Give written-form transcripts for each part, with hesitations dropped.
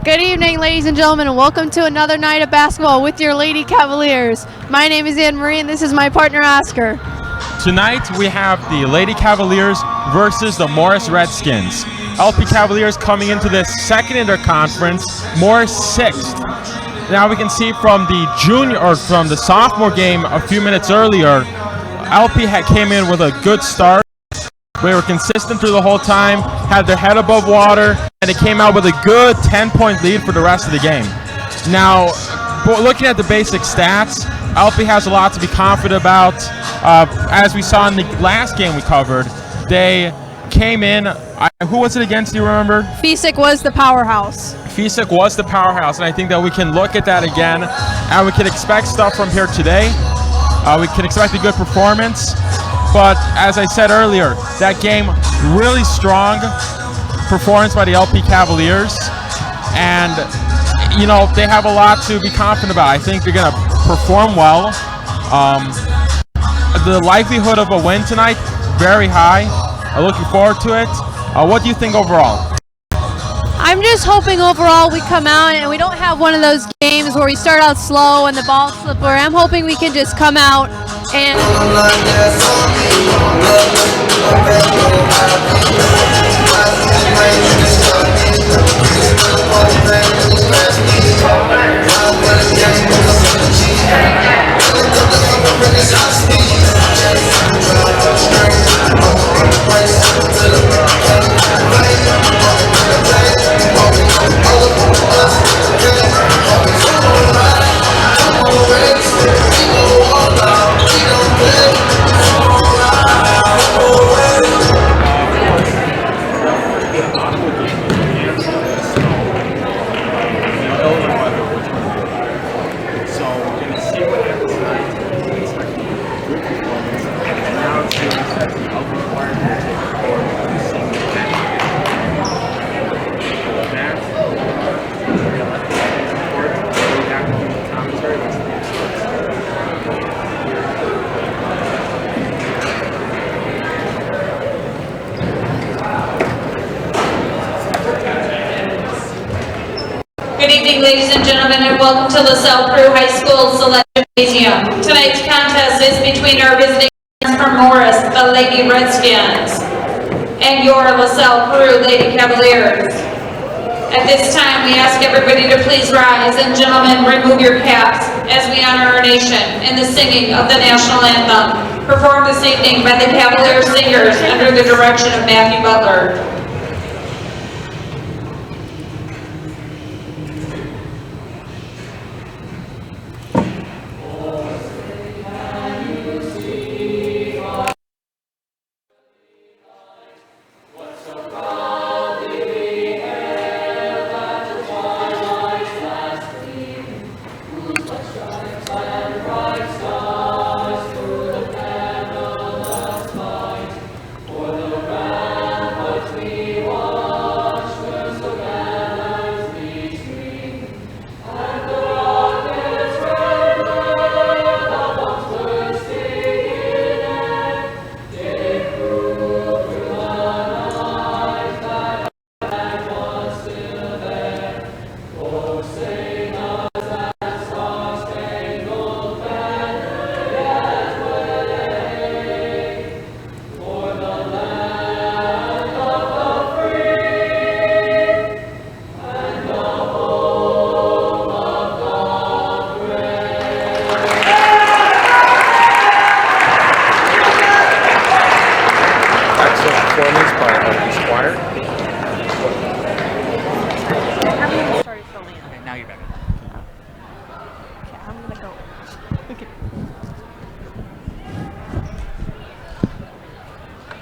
Good evening, ladies and gentlemen, and welcome to another night of basketball with your Lady Cavaliers. My name is Anne Marie, and this is my partner, Oscar. Tonight, we have the Lady Cavaliers versus the Morris Redskins. LP Cavaliers coming into this second interconference, Morris sixth. Now we can see from the sophomore game a few minutes earlier, LP came in with a good start. They were consistent through the whole time, had their head above water, and it came out with a good 10-point lead for the rest of the game. Now, looking at the basic stats, LP has a lot to be confident about. As we saw in the last game we covered, they came in. Who was it against, do you remember? Fisick was the powerhouse. Fisick was the powerhouse, and I think that we can look at that again, and we can expect stuff from here today. We can expect a good performance. But as I said earlier, that game, really strong performance by the LP Cavaliers. And, you know, they have a lot to be confident about. I think they're going to perform well. The likelihood of a win tonight, very high. Looking forward to it. What do you think overall? I'm just hoping overall we come out and we don't have one of those games where we start out slow and the ball slippery. I'm hoping we can just come out and Good evening, ladies and gentlemen, and welcome to the Salle-Peru High School Select Gymnasium. Tonight's contest is between our visiting friends from Morris, the Lady Redskins, and your Salle-Peru Lady Cavaliers. At this time, we ask everybody to please rise, and gentlemen, remove your caps as we honor our nation in the singing of the national anthem, performed this evening by the Cavalier Singers under the direction of Matthew Butler.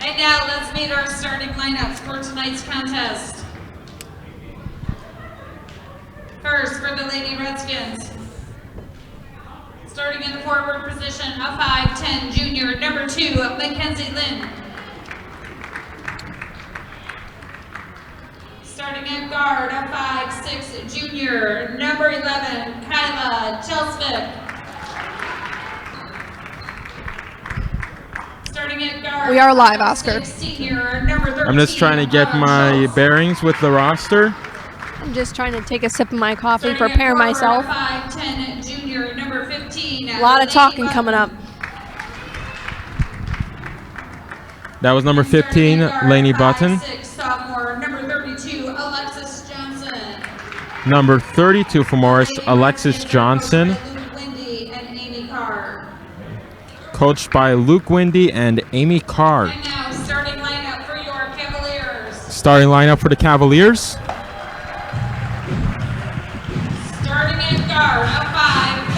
And now let's meet our starting lineups for tonight's contest. First, for the Lady Redskins, starting in the forward position, a 5'10" junior, number 2, Mackenzie Lynn. Starting at guard, a 5'6" junior, number 11, Kyla Chelsvik. We are live, Oscar. I'm just trying to get my bearings with the roster. I'm just trying to take a sip of my coffee, Starting at prepare forward, myself. 5'10" junior, number 15. A lot of talking coming up. That was number 15, Lainey Button. 5'6" sophomore, number 32, Alexis Johnson. Number 32 for Morris, Alexis Johnson. Luke Windy and Amy Carr. Coached by Luke Windy and Amy Carr. And now starting lineup for your Cavaliers. Starting lineup for the Cavaliers. Starting at guard, a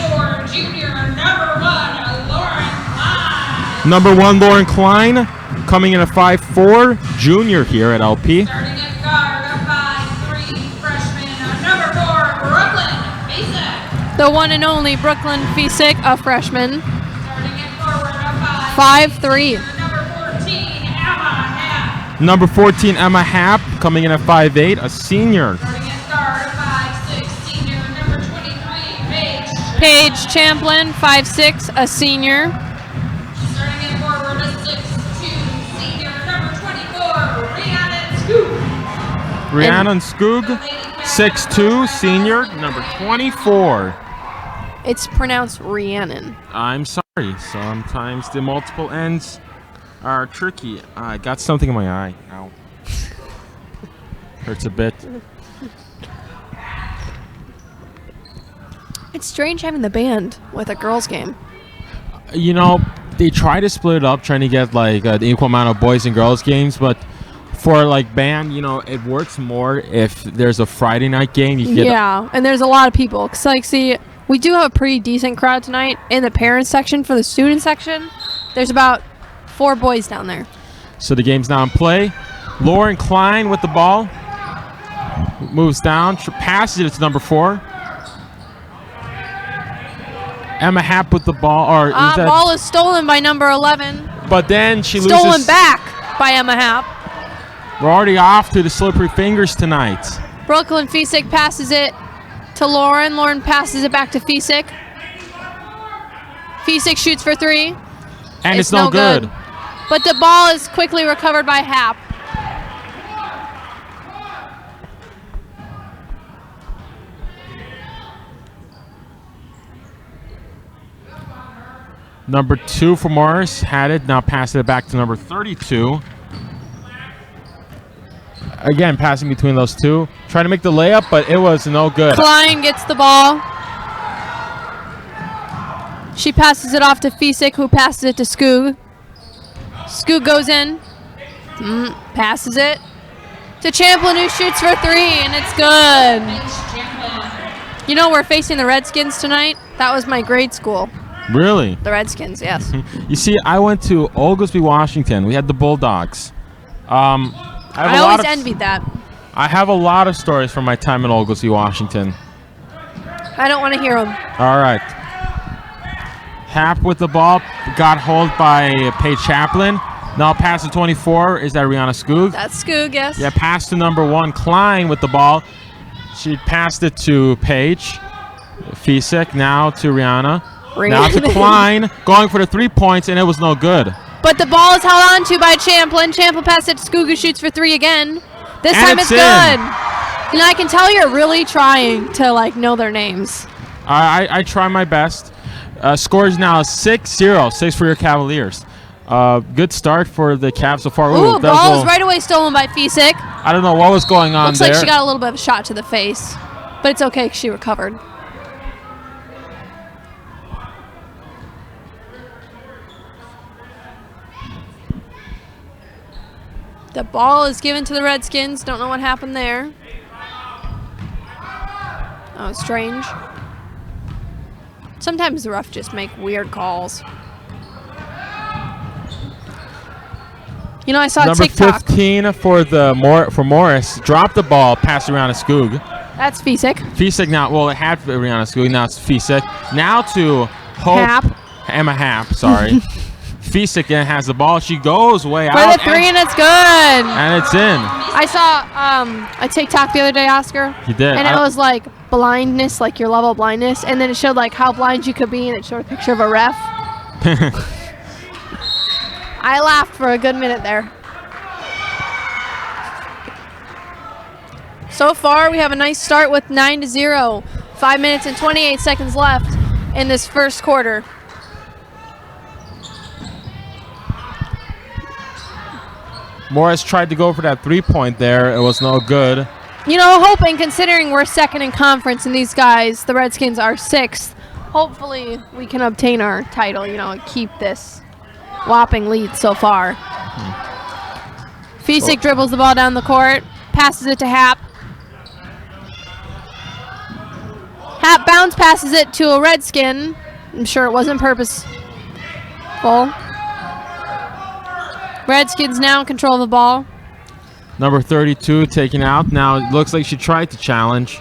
5'4" junior, number 1, Lauren Klein. Number 1, Lauren Klein, coming in a 5'4", junior here at LP. Starting at guard, a 5'3" freshman, number 4, Brooklyn Basic. The one and only Brooklyn Fisick, a freshman. Starting at forward, a 5'3". Number 14, Emma Happ. Number 14, Emma Happ, coming in at 5'8", a senior. Starting at guard, a 5'6", senior, number 23, Paige. Paige Champlin, 5'6", a senior. Starting at forward, a 6'2", senior, number 24, Rhiannon Scoop. Rhiannon Skoog, 6'2", senior, number 24. It's pronounced Rhiannon. I'm sorry, sometimes the multiple ends are tricky. I got something in my eye. Ow. Hurts a bit. It's strange having the band with a girls' game. You know, they try to split it up, trying to get like the equal amount of boys and girls games, but for like band, you know, it works more if there's a Friday night game. You can get Yeah, and there's a lot of people. 'Cause, like, see, we do have a pretty decent crowd tonight in the parents section. For the student section, there's about 4 boys down there. So the game's now in play. Lauren Klein with the ball. Moves down, passes it to number 4. Emma Happ with the ball. Or is that, Ball is stolen by number 11. but then she Stolen loses. back by Emma Happ. We're already off to the slippery fingers tonight. Brooklyn Fisick passes it to Lauren. Lauren passes it back to Fisick. Fisick shoots for 3. And it's no good. But the ball is quickly recovered by Happ. Number 2 for Morris had it. Now passes it back to number 32. Again, passing between those two. Trying to make the layup, but it was no good. Klein gets the ball. She passes it off to Fisick, who passes it to Skoog. Skoog goes in. Passes it to Champlin, who shoots for 3, and it's good. You know, we're facing the Redskins tonight. That was my grade school. Really? The Redskins, yes. You see, I went to Oglesby, Washington. We had the Bulldogs. I always envied that. I have a lot of stories from my time in Oglesby, Washington. I don't want to hear them. All right. Happ with the ball. Got hold by Paige Chaplin. Now pass to 24. Is that Rihanna Skoog? That's Skoog, yes. Yeah, pass to number 1, Klein with the ball. She passed it to Paige. Fisick now to Rihanna. Now to Klein. Going for the 3 points, and it was no good. But the ball is held on to by Champlin. Champlin passes it to Skoog, who shoots for 3 again. This And time it's it's good. in. You know, I can tell you're really trying to, like, know their names. I try my best. Scores now 6-0. 6 for your Cavaliers. Good start for the Cavs so far. Ooh, that was ball a is right away stolen by Fisick. I don't know what was going on Looks there. like she got a little bit of a shot to the face. But it's okay because she recovered. The ball is given to the Redskins. Don't know what happened there. Oh, strange. Sometimes the refs just make weird calls. You know, I saw a Number TikTok. 15 for Morris. Dropped the ball, passed around to Skoog. That's Fisick. Fisick now, well, it had Rihanna Skoog. Now it's Fisick. Now to Hope. Happ. Emma Happ, sorry. Fisick then has the ball. She goes way For out. the 3, and it's good. And it's in. I saw a TikTok the other day, Oscar. You did. And it was like blindness, like your level of blindness. And then it showed like how blind you could be, and it showed a picture of a ref. I laughed for a good minute there. So far, we have a nice start with 9-0. 5 minutes and 28 seconds left in this first quarter. Morris tried to go for that 3-point there. It was no good. You know, hoping, considering we're second in conference and these guys, the Redskins, are sixth, hopefully we can obtain our title, you know, and keep this whopping lead so far. Fisick dribbles the ball down the court, passes it to Hap. Hap bounce passes it to a Redskin. I'm sure it wasn't purposeful. Redskins now control the ball. Number 32 taken out. Now it looks like she tried to challenge,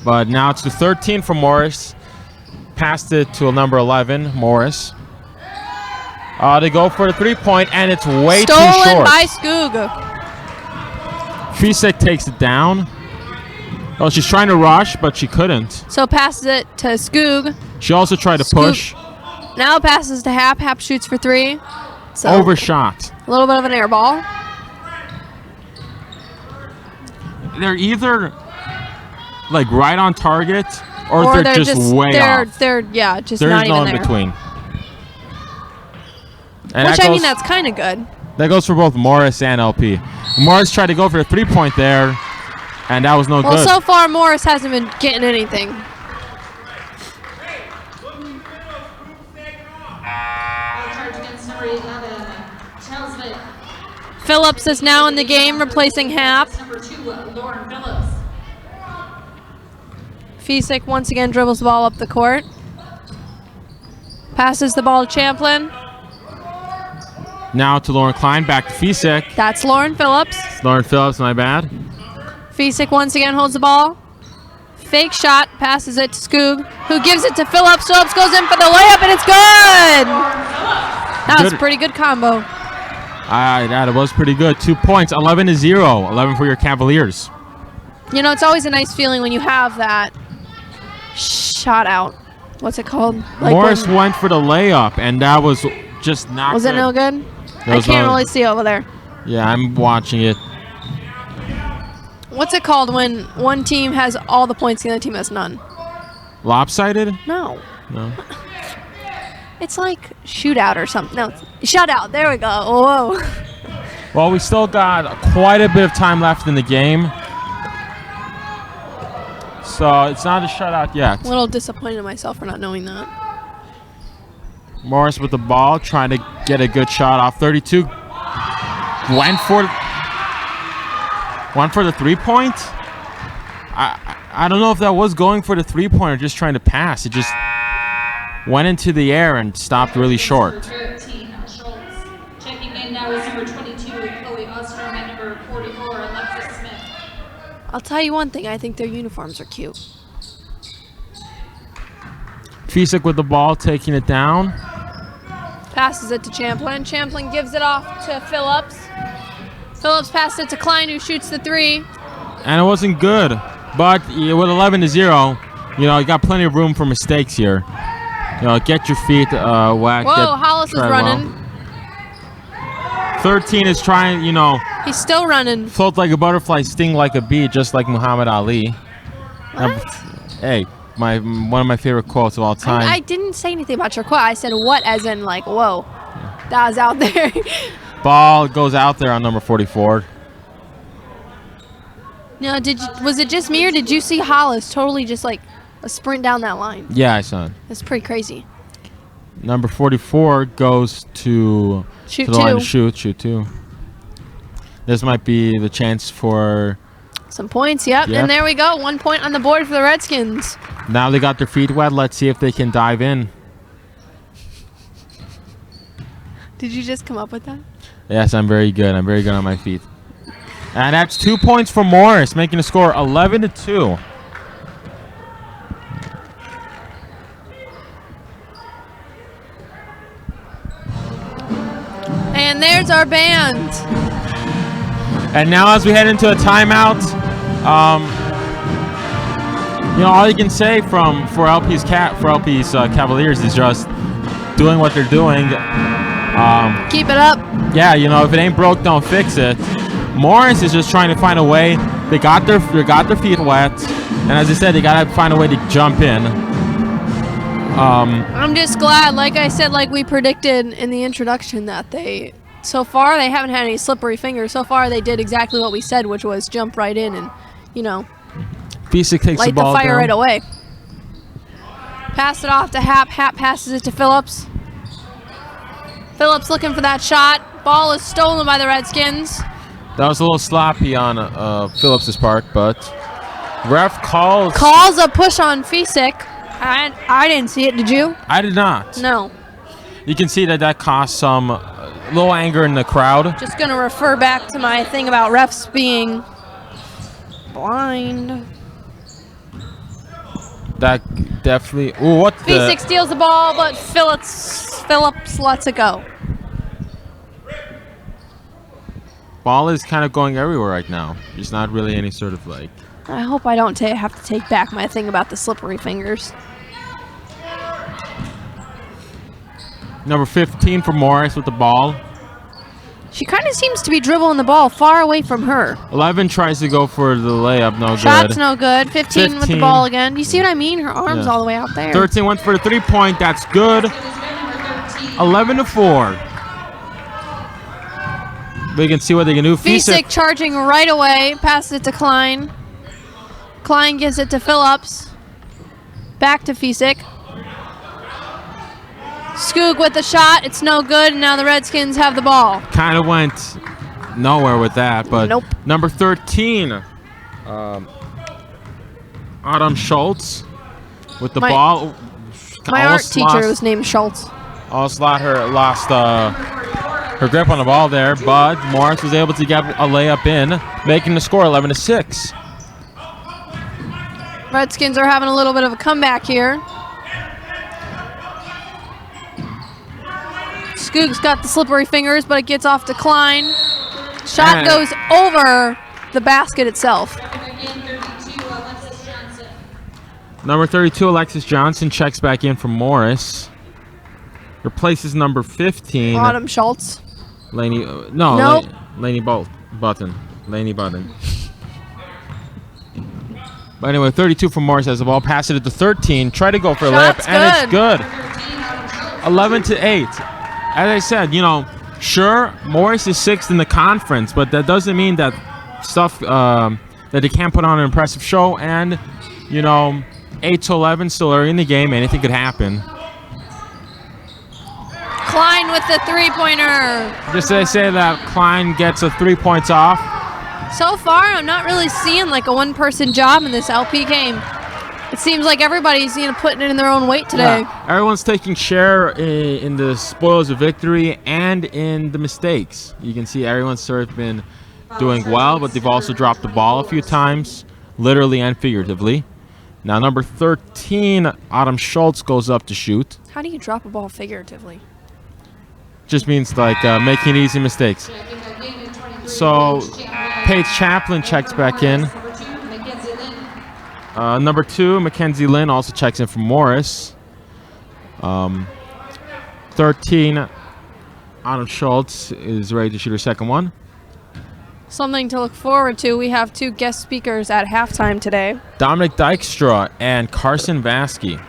but now it's the 13 for Morris. Passed it to a number 11, Morris. They go for the 3-point, and it's way too short. Stolen by Skoog. Fisick takes it down. Oh, she's trying to rush, but she couldn't. So passes it to Skoog. She also tried to push. Now passes to Hap. Hap shoots for 3. So Overshot. a little bit of an air ball. They're either like right on target, or they're just way off. They're just There not is even no in there. between. And Which, I mean, that's kind of good. That goes for both Morris and LP. Morris tried to go for the 3-point there, and that was no Well, good. so far, Morris hasn't been getting anything. Phillips is now in the game, replacing Hap. Fisick once again dribbles the ball up the court. Passes the ball to Champlin. Now to Lauren Klein, back to Fisick. That's Lauren Phillips. Lauren Phillips, my bad. Fisick once again holds the ball. Fake shot, passes it to Skoog, who gives it to Phillips. Phillips goes in for the layup, and it's good! That was a pretty good combo. That was pretty good. 2 points, 11-0. 11 for your Cavaliers. You know, it's always a nice feeling when you have that shot out. What's it called? Like Morris went for the layup, and that was just not Was good. it no good? I can't really see over there. Yeah, I'm watching it. What's it called when one team has all the points and the other team has none? Lopsided? No. No. It's like shootout or something. No, shutout. There we go. Whoa. Well, we still got quite a bit of time left in the game. So it's not a shutout yet. A little disappointed in myself for not knowing that. Morris with the ball, trying to get a good shot off 32. Went for the 3-point. I don't know if that was going for the 3-point or just trying to pass. It just went into the air and stopped really short. Checking in now is number 22, Chloe Ostrom, and number 44, Alexis Smith. I'll tell you one thing. I think their uniforms are cute. Fisick with the ball, taking it down. Passes it to Champlin. Champlin gives it off to Phillips. Phillips passes it to Klein, who shoots the 3. And it wasn't good. But with 11-0, you know, you got plenty of room for mistakes here. You know, get your feet whacked. Whoa, Hollis is running. 13 is trying, you know. He's still running. Float like a butterfly, sting like a bee, just like Muhammad Ali. What? Hey, one of my favorite quotes of all time. I didn't say anything about your quote. I said what, as in like, whoa. That was out there. Ball goes out there on number 44. No, was it just me, or did you see Hollis totally just like a sprint down that line? Yeah, I saw it. That's pretty crazy. Number 44 goes to Shoot the line to 2. shoot 2. This might be the chance for Some points, yep. And there we go. 1 point on the board for the Redskins. Now they got their feet wet. Let's see if they can dive in. Did you just come up with that? Yes, I'm very good. I'm very good on my feet. And that's 2 points for Morris, making the score 11-2. And there's our band. And now as we head into a timeout, you know, all you can say for LP's Cavaliers is just doing what they're doing. Keep it up. Yeah, you know, if it ain't broke, don't fix it. Morris is just trying to find a way They got their feet wet, and as I said, they gotta find a way to jump in. I'm just glad, like I said, like we predicted in the introduction, that so far they haven't had any slippery fingers. So far they did exactly what we said, which was jump right in and, Fisick takes light the ball fire down. right away. Pass it off to Hap. Hap passes it to Phillips. Phillips looking for that shot. Ball is stolen by the Redskins. That was a little sloppy on Phillips' part, but ref calls a push on Fisick. I didn't see it. Did you? I did not. No. You can see that caused some little anger in the crowd. Just gonna refer back to my thing about refs being blind. That definitely. Ooh, what the? Fisick steals the ball, but Phillips lets it go. Ball is kind of going everywhere right now. There's not really any sort of like. I hope I don't have to take back my thing about the slippery fingers. Number 15 for Morris with the ball. She kind of seems to be dribbling the ball far away from her. 11 tries to go for the layup, no Shot's good. no good. 15 with the ball again. You see what I mean? Her arm's Yeah. all the way out there. 13 went for the 3-point. That's good. 11-4. We can see what they can do. Fisick charging right away. Passes it to Klein. Klein gives it to Phillips. Back to Fisick. Skoog with the shot. It's no good. And now the Redskins have the ball. Kind of went nowhere with that, but Nope. number 13, Adam Schultz with the ball. My art Almost teacher lost- was named Schultz. lost her grip on the ball there, but Morris was able to get a layup in, making the score 11-6. Redskins are having a little bit of a comeback here. Skoog's got the slippery fingers, but it gets off to Klein. Shot And- goes over the basket itself. Number 32, Alexis Johnson, checks back in for Morris. Replaces number 15, Autumn Schultz. Laney. Nope. Laney Button. Laney Button. But anyway, 32 for Morris has the ball. Pass it to 13. Try to go for a Shot's layup, and it's good. good. 11-8. As I said, sure, Morris is 6th in the conference, but that doesn't mean that that they can't put on an impressive show. And 8-11, still early in the game, anything could happen. Klein with the three-pointer. Just as I say that, Klein gets a 3 points off. So far, I'm not really seeing like a one-person job in this LP game. It seems like everybody's putting it in their own weight today. Yeah, everyone's taking share in the spoils of victory and in the mistakes. You can see everyone's sort of been doing well, but they've also dropped the ball a few times, literally and figuratively. Now, number 13, Autumn Schultz goes up to shoot. How do you drop a ball figuratively? Just means like making easy mistakes. So, Paige Chaplin checks back in. Number 2, Mackenzie Lynn also checks in for Morris. 13, Autumn Schultz is ready to shoot her second one. Something to look forward to. We have 2 guest speakers at halftime today. Dominic Dykstra and Carson Vasky.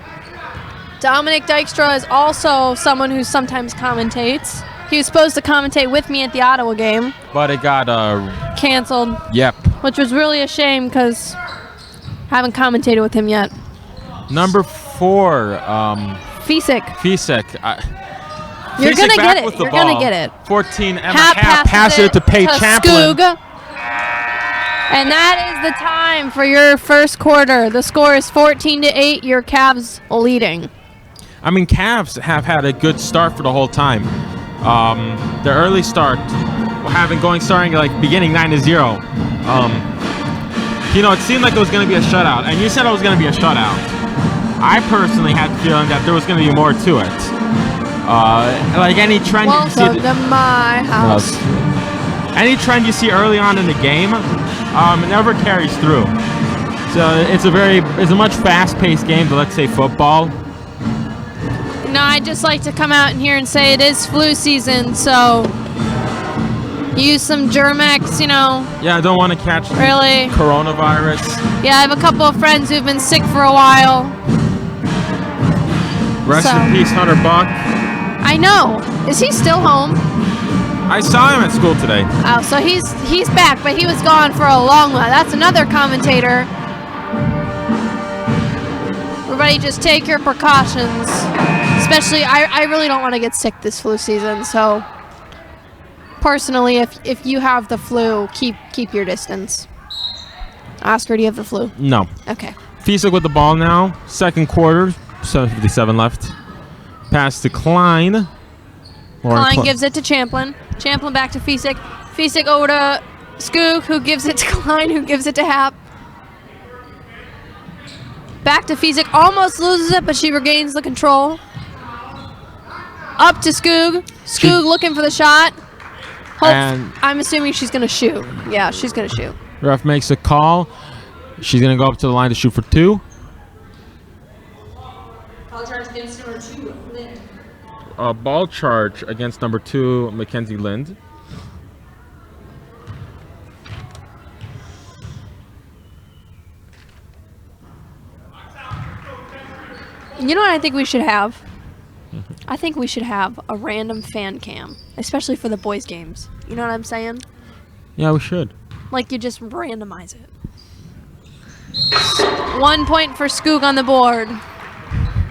Dominic Dykstra is also someone who sometimes commentates. He was supposed to commentate with me at the Ottawa game. But it got, Canceled. Yep. Which was really a shame because haven't commentated with him yet. Number 4, Fisick. Fisick. You're Fisick gonna back get it. with the You're ball. gonna get it. 14, Emma Hap passes it to Paige Chaplin. Skoog. And that is the time for your first quarter. The score is 14-8. Your Cavs leading. I mean, Cavs have had a good start for the whole time. Their early start, starting like beginning 9-0. It seemed like it was going to be a shutout, and you said it was going to be a shutout. I personally had the feeling that there was going to be more to it. Like any trend you see, Welcome to my house. any trend you see early on in the game, it never carries through. So it's a much fast-paced game than, let's say, football. No, I'd just like to come out in here and say it is flu season, so Use some Germex, you know. Yeah, I don't want to catch Really? coronavirus. Yeah, I have a couple of friends who've been sick for a while. Rest in peace, Hunter Buck. I know. Is he still home? I saw him at school today. Oh, so he's back, but he was gone for a long while. That's another commentator. Everybody just take your precautions. Especially, I really don't want to get sick this flu season, so personally, if you have the flu, keep your distance. Oscar, do you have the flu? No. Okay. Fisek with the ball now. Second quarter, 7:57 left. Pass to Klein. Klein gives it to Champlin. Champlin back to Fisek. Fisek over to Skoog, who gives it to Klein, who gives it to Hap. Back to Fisek, almost loses it, but she regains the control. Up to Skoog. Skoog looking for the shot. And I'm assuming she's going to shoot. Yeah, she's going to shoot. Ref makes a call. She's going to go up to the line to shoot for 2. Ball charge against number 2, Lind. A ball charge against number 2, Mackenzie Lind. You know what I think we should have? I think we should have a random fan cam, especially for the boys' games. You know what I'm saying? Yeah, we should. Like, you just randomize it. 1 point for Skoog on the board.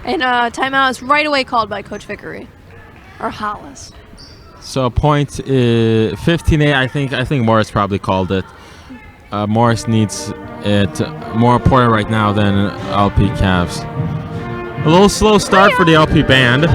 And timeout is right away called by Coach Vickery. Or Hollis. So point is 15-8. I think Morris probably called it. Morris needs it more important right now than LP Cavs. A little slow start for the LP band.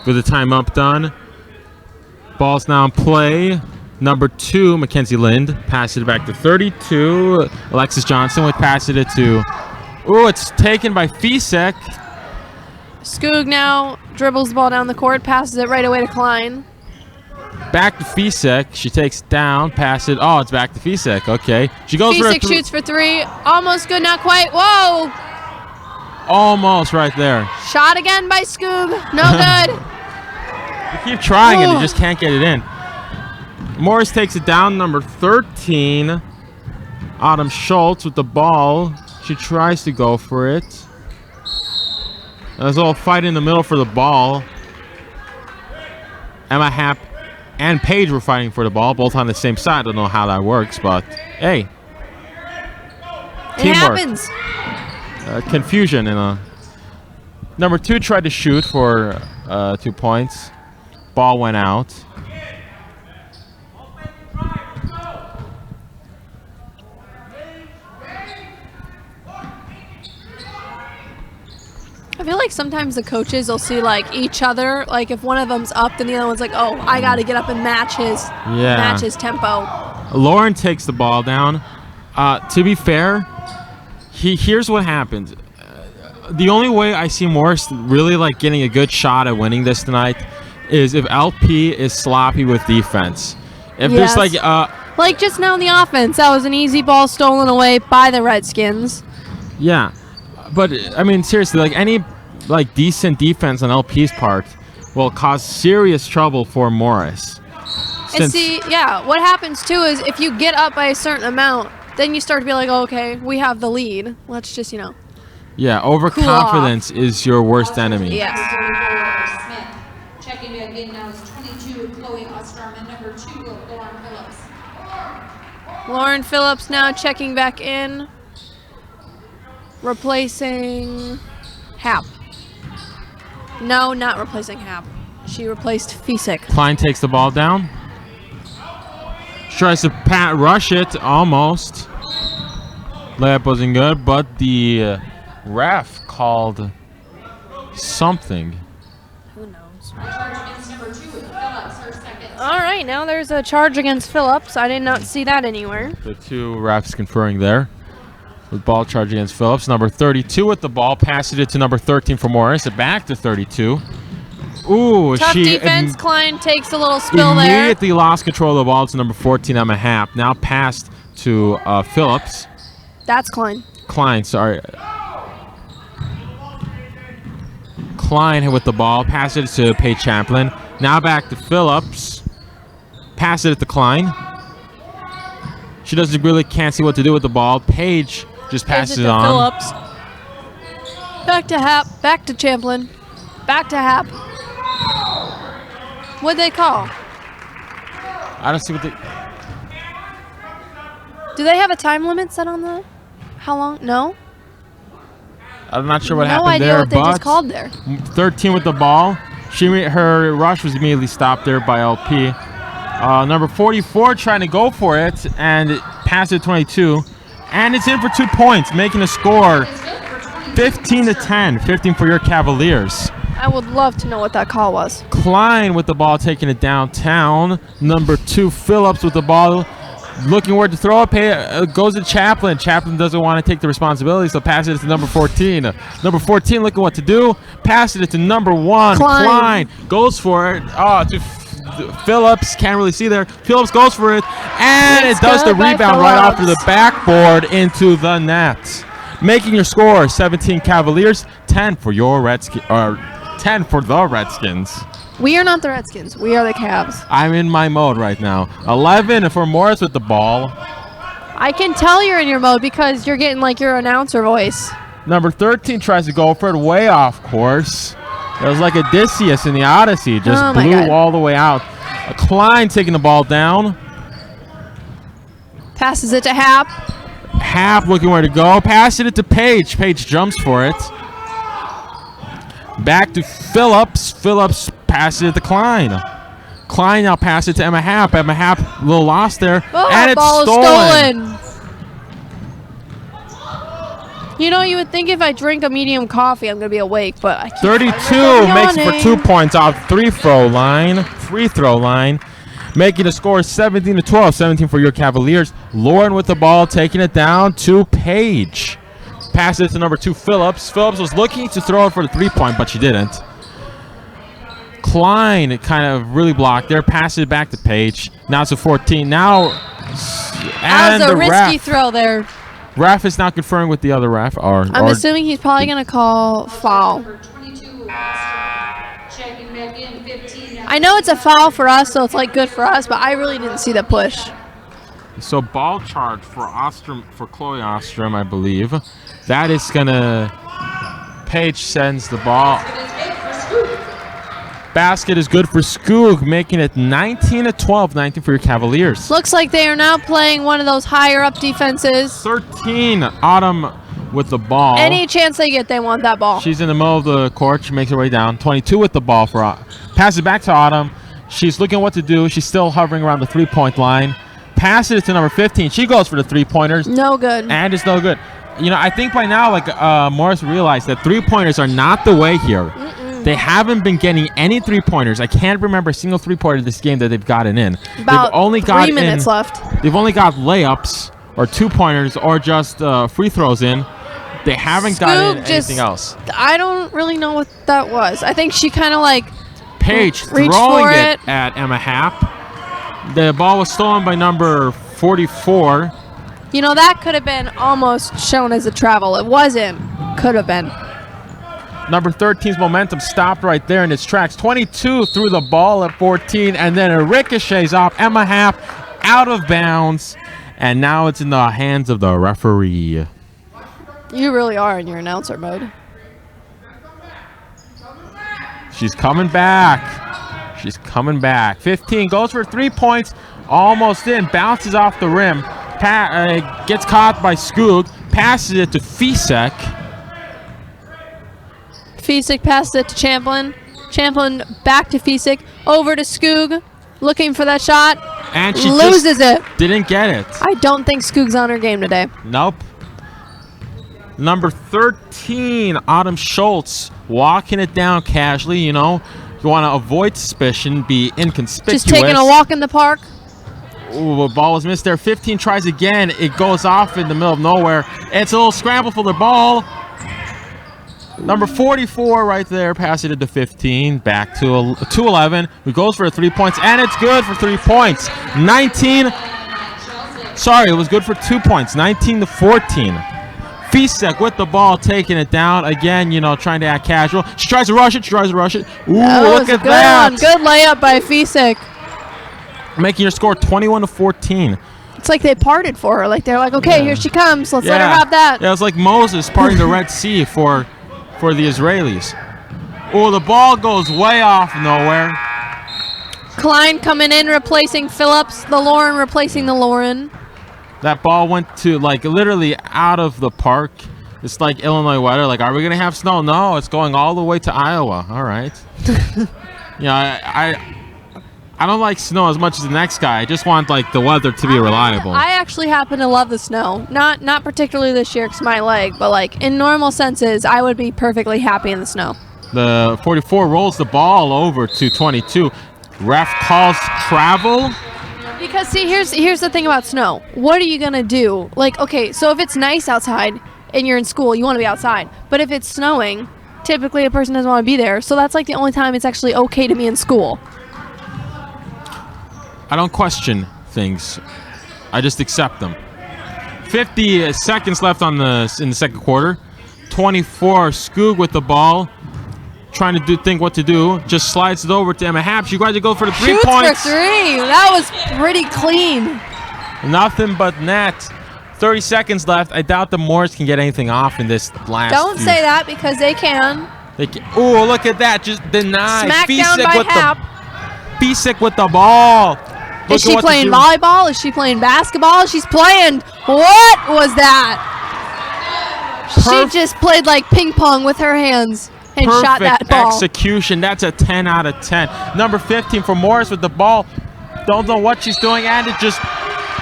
With the time up done. Ball's now in play. Number 2, Mackenzie Lind. Passes it back to 32. Alexis Johnson would pass it to... Ooh, it's taken by Fisek. Skoog now dribbles the ball down the court, passes it right away to Klein. Back to Fisek. She takes it down, pass it. Oh, it's back to Fisek. Okay. She goes for a Fisek shoots for 3. Almost good, not quite. Whoa! Almost right there. Shot again by Skoog. No good. You keep trying and you just can't get it in. Morris takes it down, number 13. Autumn Schultz with the ball. She tries to go for it. There's a little fight in the middle for the ball. Emma Happ and Paige were fighting for the ball, both on the same side. I don't know how that works, but hey. It happens. Confusion in a... Number 2 tried to shoot for 2 points. Ball went out. I feel like sometimes the coaches will see like each other. Like if one of them's up, then the other one's like, "Oh, I got to get up and match his tempo." Lauren takes the ball down. To be fair, here's what happened. The only way I see Morris really like getting a good shot at winning this tonight is if LP is sloppy with defense. If there's like just now in the offense, that was an easy ball stolen away by the Redskins. Yeah, but I mean seriously, like any like decent defense on LP's part will cause serious trouble for Morris. And see, yeah, what happens too is if you get up by a certain amount, then you start to be like, oh, okay, we have the lead. Let's just, you know. Yeah, overconfidence is your worst enemy. Yes. Smith. Checking in again now is 22, Chloe Osterman, number 2, Lauren Phillips. Lauren Phillips now checking back in. Replacing Hap. No, not replacing Hap. She replaced Fisek. Klein takes the ball down. Tries to rush it, almost. Layup wasn't good, but the ref called something. Who knows? All right, now there's a charge against Phillips. I did not see that anywhere. The 2 refs conferring there. With ball charge against Phillips. Number 32 with the ball. Passes it to number 13 for Morris. Back to 32. Ooh, Tough she defense. Klein takes a little spill there. immediately lost control of the ball to number 14, Emma Happ. Now passed to Phillips. That's Klein. Klein, sorry. Klein with the ball. Passed it to Paige Champlin. Now back to Phillips. Pass it to Klein. She can't see what to do with the ball. Paige just passes it on. Phillips. Back to Happ. Back to Champlin. Back to Happ. What'd they call? I don't see what they... Do they have a time limit set on that? How long? No? I'm not sure what No happened idea there, what they just called there. 13 with the ball. Her rush was immediately stopped there by LP. Number 44 trying to go for it and pass it 22. And it's in for 2 points, making the score 15-10. 15 for your Cavaliers. I would love to know what that call was. Klein with the ball, taking it downtown. Number 2, Phillips with the ball, looking where to throw it. Goes to Chaplin. Chaplin doesn't want to take the responsibility, so passes it to number 14. Number 14 looking what to do. Passes it to number 1. Klein goes for it. To Phillips. Can't really see there. Phillips goes for it, and it does the rebound right off to the backboard into the net. Making your score 17 Cavaliers, 10 for your Redskins. 10 for the Redskins. We are not the Redskins. We are the Cavs. I'm in my mode right now. 11 for Morris with the ball. I can tell you're in your mode because you're getting like your announcer voice. Number 13 tries to go for it way off course. It was like Odysseus in the Odyssey. Just blew all the way out. Klein taking the ball down. Passes it to Happ. Happ looking where to go. Passing it to Paige. Paige jumps for it. Back to Phillips. Phillips passes it to Klein. Klein now passes it to Emma Happ. Emma Happ a little lost there. And it's stolen. You know, you would think if I drink a medium coffee, I'm going to be awake, but I can't. 32 makes it for 2 points off the free throw line. Making the score 17-12. 17 for your Cavaliers. Lauren with the ball, taking it down to Paige. Passes it to number 2, Phillips. Phillips was looking to throw it for the 3-point, but she didn't. Klein kind of really blocked there. Passes it back to Paige. Now it's a 14. Now, that was a risky throw there. Ref is now conferring with the other ref. I'm assuming he's probably going to call foul. I know it's a foul for us, so it's like good for us, but I really didn't see the push. So ball charge for Chloe Ostrom, I believe. That is gonna. Paige sends the ball. Basket is good for Skoog, making it 19-12. 19 for your Cavaliers. Looks like they are now playing one of those higher up defenses. 13, Autumn with the ball. Any chance they get, they want that ball. She's in the middle of the court. She makes her way down. 22 with the ball for passes it back to Autumn. She's looking what to do. She's still hovering around the 3-point line. Passes it to number 15. She goes for the 3-pointers. No good. And it's no good. You know, I think by now, Morris realized that 3-pointers are not the way here. They haven't been getting any 3-pointers. I can't remember a single 3-pointer this game that they've gotten in. About 3 minutes left. They've only got layups or 2-pointers or just free throws in. They haven't gotten anything else. I don't really know what that was. I think she kind of like Paige throwing it at Emma Happ. The ball was stolen by number 44. You know, that could have been almost shown as a travel. It wasn't. Could have been. Number 13's momentum stopped right there in its tracks. 22 threw the ball at 14, and then it ricochets off Emma Happ out of bounds, and now it's in the hands of the referee. You really are in your announcer mode. She's coming back. She's coming back. 15 goes for 3 points, almost in, bounces off the rim, gets caught by Skoog, passes it to Fisek. Fisek passes it to Champlin. Champlin back to Fisek. Over to Skoog. Looking for that shot. And she loses it. Didn't get it. I don't think Skoog's on her game today. Nope. Number 13, Autumn Schultz, walking it down casually, you know. You want to avoid suspicion, be inconspicuous. Just taking a walk in the park. Ooh, the ball was missed there. 15 tries again. It goes off in the middle of nowhere. It's a little scramble for the ball. Number 44 right there, passing it to 15, back to 11, who goes for 3 points, and it's good for 3 points. 19, sorry, it was good for 2 points, 19 to 14. Fisek with the ball, taking it down again, you know, trying to act casual. She tries to rush it, Ooh, look at that. Good layup by Fisek. Making your score 21 to 14. It's like they parted for her. Like they're like, okay, here she comes. Let's let her have that. Yeah, it's like Moses parting the Red Sea for the Israelis. Oh, the ball goes way off nowhere. Klein coming in, replacing Phillips. The Lauren replacing the Lauren. That ball went to, like, literally out of the park. It's like Illinois weather. Like, are we going to have snow? No, it's going all the way to Iowa. All right. I don't like snow as much as the next guy. I just want, like, the weather to be reliable. I actually happen to love the snow. Not particularly this year because my leg, but, like, in normal senses, I would be perfectly happy in the snow. The 44 rolls the ball over to 22. Ref calls travel. Because, see, here's the thing about snow. What are you going to do? Like, okay, so if it's nice outside and you're in school, you want to be outside. But if it's snowing, typically a person doesn't want to be there. So that's, like, the only time it's actually okay to be in school. I don't question things. I just accept them. 50 seconds left in the second quarter. 24, Skoog with the ball. Trying to think what to do. Just slides it over to Emma Happ. She got to go for the 3 points. Shoots for 3. That was pretty clean. Nothing but net. 30 seconds left. I doubt the Moors can get anything off in this last Don't say that because they can. Oh, look at that. Just denied. Smackdown by Happ. Fisek with the ball. Is she playing volleyball? Is she playing basketball? She's playing. What was that? She just played like ping pong with her hands and shot that ball. Execution. That's a 10 out of 10. Number 15 for Morris with the ball. Don't know what she's doing, and it just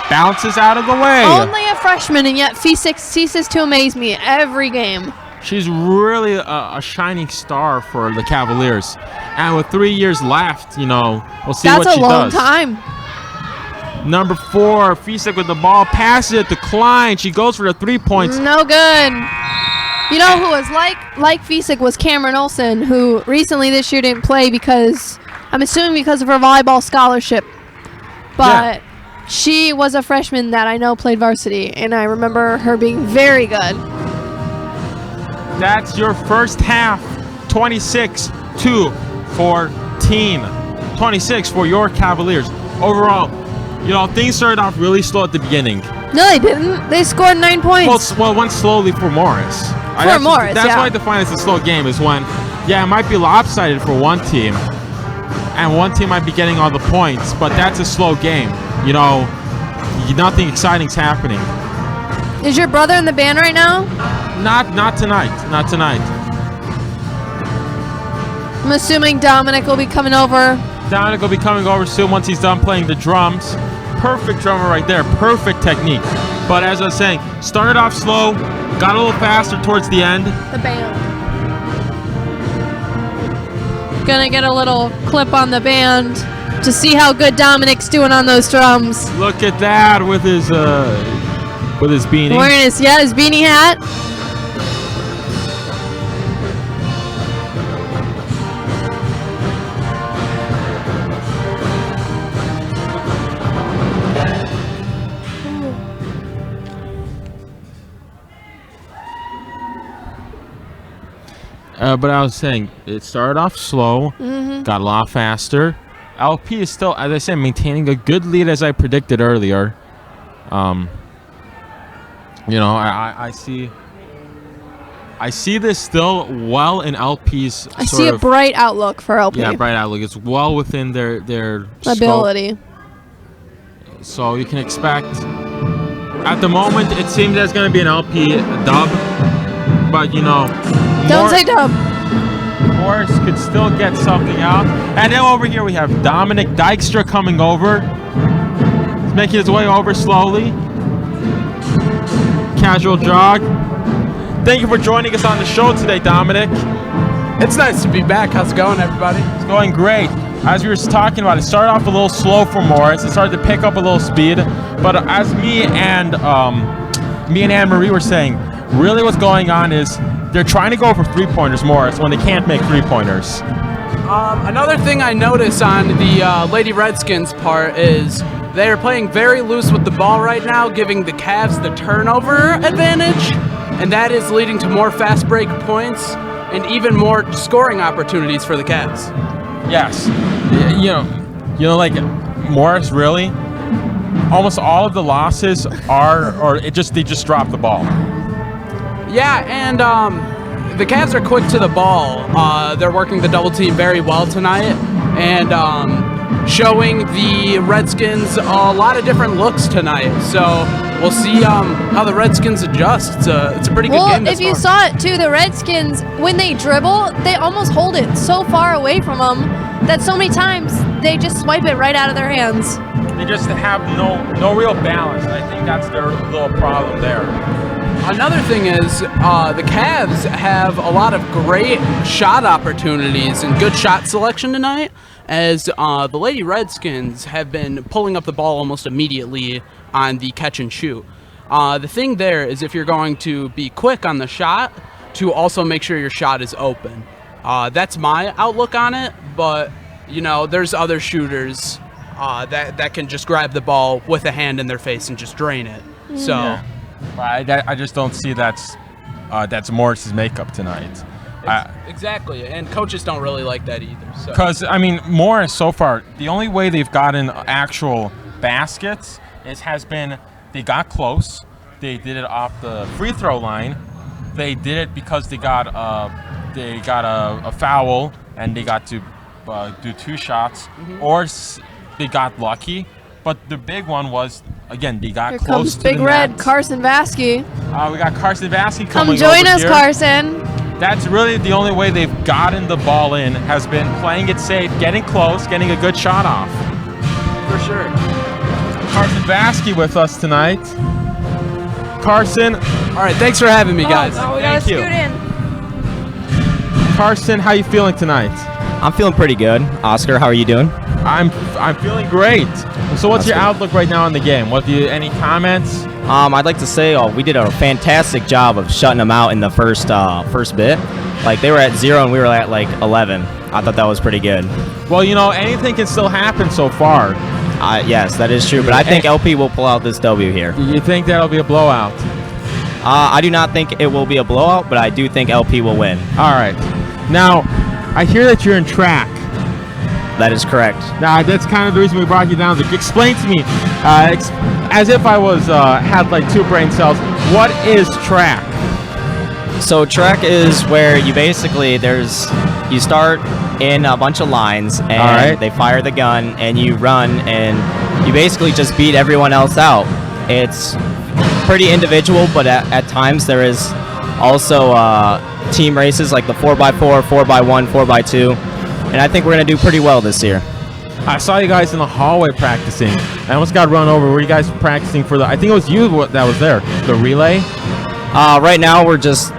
bounces out of the way. Only a freshman, and yet Fisek ceases to amaze me every game. She's really a shining star for the Cavaliers. And with 3 years left, you know, we'll see what she does. That's a long time. Number 4, Fisek with the ball, passes it to Klein. She goes for the 3 points. No good. You know who was like Fisek was Cameron Olsen, who recently this year didn't play because, I'm assuming because of her volleyball scholarship. But she was a freshman that I know played varsity, and I remember her being very good. That's your first half, 26 to 14. 26 for your Cavaliers. Overall, you know, things started off really slow at the beginning. No, they didn't. They scored 9 points. Well, it went slowly for Morris. That's why I define it as a slow game, is when, it might be lopsided for one team, and one team might be getting all the points, but that's a slow game. You know, nothing exciting's happening. Is your brother in the band right now? Not tonight. Not tonight. I'm assuming Dominic will be coming over. Dominic will be coming over soon once he's done playing the drums. Perfect drummer right there. Perfect technique. But as I was saying, started off slow, got a little faster towards the end. The band. Gonna get a little clip on the band to see how good Dominic's doing on those drums. Look at that with his beanie. Wearing his beanie hat. But I was saying, it started off slow, got a lot faster. LP is still, as I said, maintaining a good lead as I predicted earlier. You know, I see this still well in LP's. I see a bright outlook for LP. Yeah, bright outlook. It's well within their ability. Scope. So you can expect. At the moment, it seems there's going to be an LP dub, but you know. Don't say dub. Morris could still get something out. And then over here we have Dominic Dykstra coming over. He's making his way over slowly. Casual jog. Thank you for joining us on the show today, Dominic. It's nice to be back. How's it going, everybody? It's going great. As we were talking about, it started off a little slow for Morris. It started to pick up a little speed. But as me and Anne-Marie were saying, really what's going on is they're trying to go for three-pointers, Morris, when they can't make three-pointers. Another thing I notice on the Lady Redskins part is they're playing very loose with the ball right now, giving the Cavs the turnover advantage, and that is leading to more fast break points and even more scoring opportunities for the Cavs. Yes. Like Morris, really, almost all of the losses they just drop the ball. Yeah, and the Cavs are quick to the ball. They're working the double team very well tonight, and showing the Redskins a lot of different looks tonight. So we'll see how the Redskins adjust. It's a pretty good game. Well, if you saw it too, the Redskins, when they dribble, they almost hold it so far away from them that so many times they just swipe it right out of their hands. They just have no real balance. And I think that's their little problem there. Another thing is the Cavs have a lot of great shot opportunities and good shot selection tonight, as the Lady Redskins have been pulling up the ball almost immediately on the catch and shoot. The thing there is, if you're going to be quick on the shot, to also make sure your shot is open. That's my outlook on it, but there's other shooters that can just grab the ball with a hand in their face and just drain it. So. Yeah. I just don't see that's Morris's makeup tonight. Exactly, and coaches don't really like that either. Because, Morris, so far, the only way they've gotten actual baskets has been they got close, they did it off the free throw line, they did it because they got a foul, and they got to do two shots, or they got lucky. But the big one was, again, they got close to the net. Big Red, Carson Vasky. We got Carson Vasky Come coming join us, here. Carson. That's really the only way they've gotten the ball in, has been playing it safe, getting close, getting a good shot off. For sure. Carson Vasky with us tonight. Carson. All right, thanks for having me, guys. We gotta Thank you. scoot in. Carson, how you feeling tonight? I'm feeling pretty good. Oscar, how are you doing? I'm feeling great. So what's your outlook right now on the game? Any comments? I'd like to say we did a fantastic job of shutting them out in the first bit. Like, they were at 0 and we were at like 11. I thought that was pretty good. Well, anything can still happen so far. Yes, that is true, but I think LP will pull out this W here. You think that'll be a blowout? I do not think it will be a blowout, but I do think LP will win. All right. Now, I hear that you're in track. That is correct. Now, that's kind of the reason we brought you down. Explain to me, as if I was had like two brain cells, what is track? So track is where you basically you start in a bunch of lines, and they fire the gun, and you run, and you basically just beat everyone else out. It's pretty individual, but at times there is also team races like the 4x4, 4x1, 4x2, and I think we're going to do pretty well this year. I saw you guys in the hallway practicing. I almost got run over. Were you guys practicing for I think it was you that was there, the relay? Right now we're just,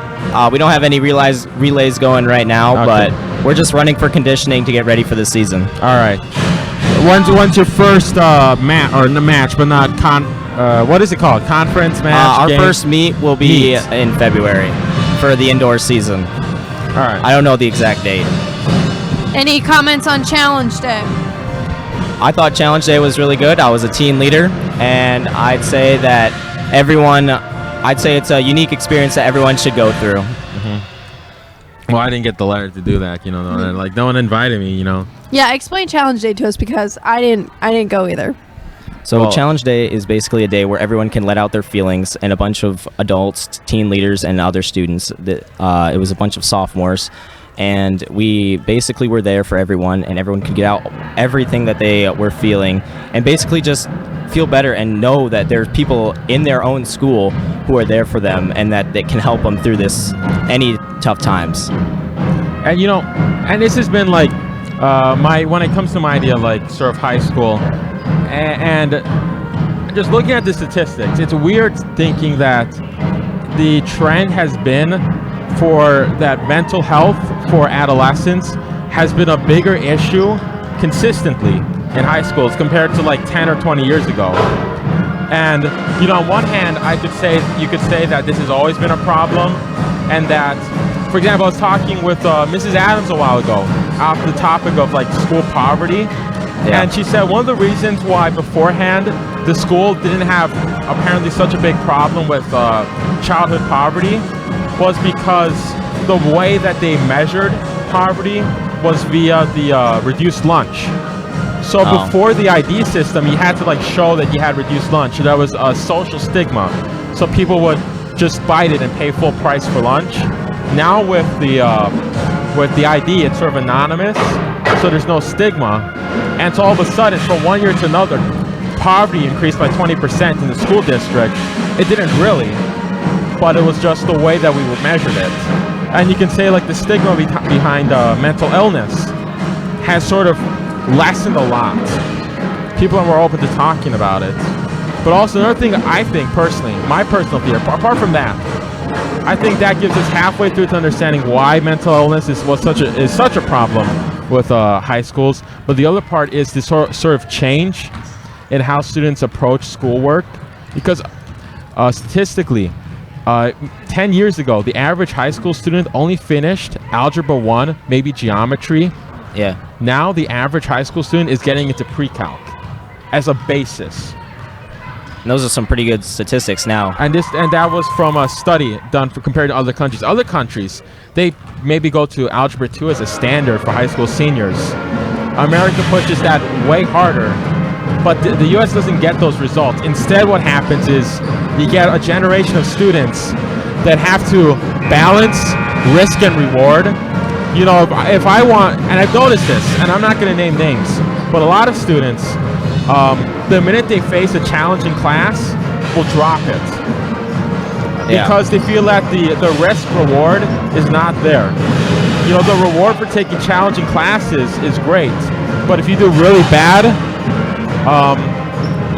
we don't have any relays going right now, okay. But we're just running for conditioning to get ready for the season. All right. When's your first match, but not what is it called? Conference match? Our first meet will be in February for the indoor season. All right. I don't know the exact date. Any comments on Challenge Day? I thought Challenge Day was really good. I was a team leader, and I'd say it's a unique experience that everyone should go through. Mm-hmm. Well, I didn't get the letter to do that, like no one invited me, Yeah, explain Challenge Day to us, because I didn't go either. So Challenge Day is basically a day where everyone can let out their feelings, and a bunch of adults, teen leaders, and other students. It was a bunch of sophomores, and we basically were there for everyone, and everyone could get out everything that they were feeling, and basically just feel better and know that there's people in their own school who are there for them, and that they can help them through any tough times. And and this has been like when it comes to my idea, like sort of high school, and just looking at the statistics, it's weird thinking that the trend has been for that mental health for adolescents has been a bigger issue consistently in high schools compared to like 10 or 20 years ago. And on one hand, you could say that this has always been a problem, and that for example, I was talking with Mrs. Adams a while ago off the topic of like school poverty, and she said one of the reasons why beforehand the school didn't have apparently such a big problem with childhood poverty was because the way that they measured poverty was via the reduced lunch. So before the ID system, you had to like show that you had reduced lunch. There was a social stigma, so people would just bite it and pay full price for lunch. Now with the ID, it's sort of anonymous, so there's no stigma, and so all of a sudden, from one year to another, poverty increased by 20% in the school district. It didn't really, but it was just the way that we measured it. And you can say like the stigma behind mental illness has sort of lessened a lot. People are more open to talking about it. But also another thing I think personally, my personal fear, apart from that, I think that gives us halfway through to understanding why mental illness is such a problem with high schools. But the other part is this sort of change in how students approach schoolwork, because statistically, 10 years ago, the average high school student only finished Algebra 1, maybe geometry. Yeah. Now the average high school student is getting into pre-calc as a basis. And those are some pretty good statistics now. And that was from a study done compared to other countries. Other countries, they maybe go to Algebra 2 as a standard for high school seniors. America pushes that way harder, but the U.S. doesn't get those results. Instead, what happens is you get a generation of students that have to balance risk and reward. You know, if I want, and I've noticed this, and I'm not going to name names, but a lot of students, the minute they face a challenging class, will drop it. Because they feel that the risk reward is not there. You know, the reward for taking challenging classes is great, but if you do really bad,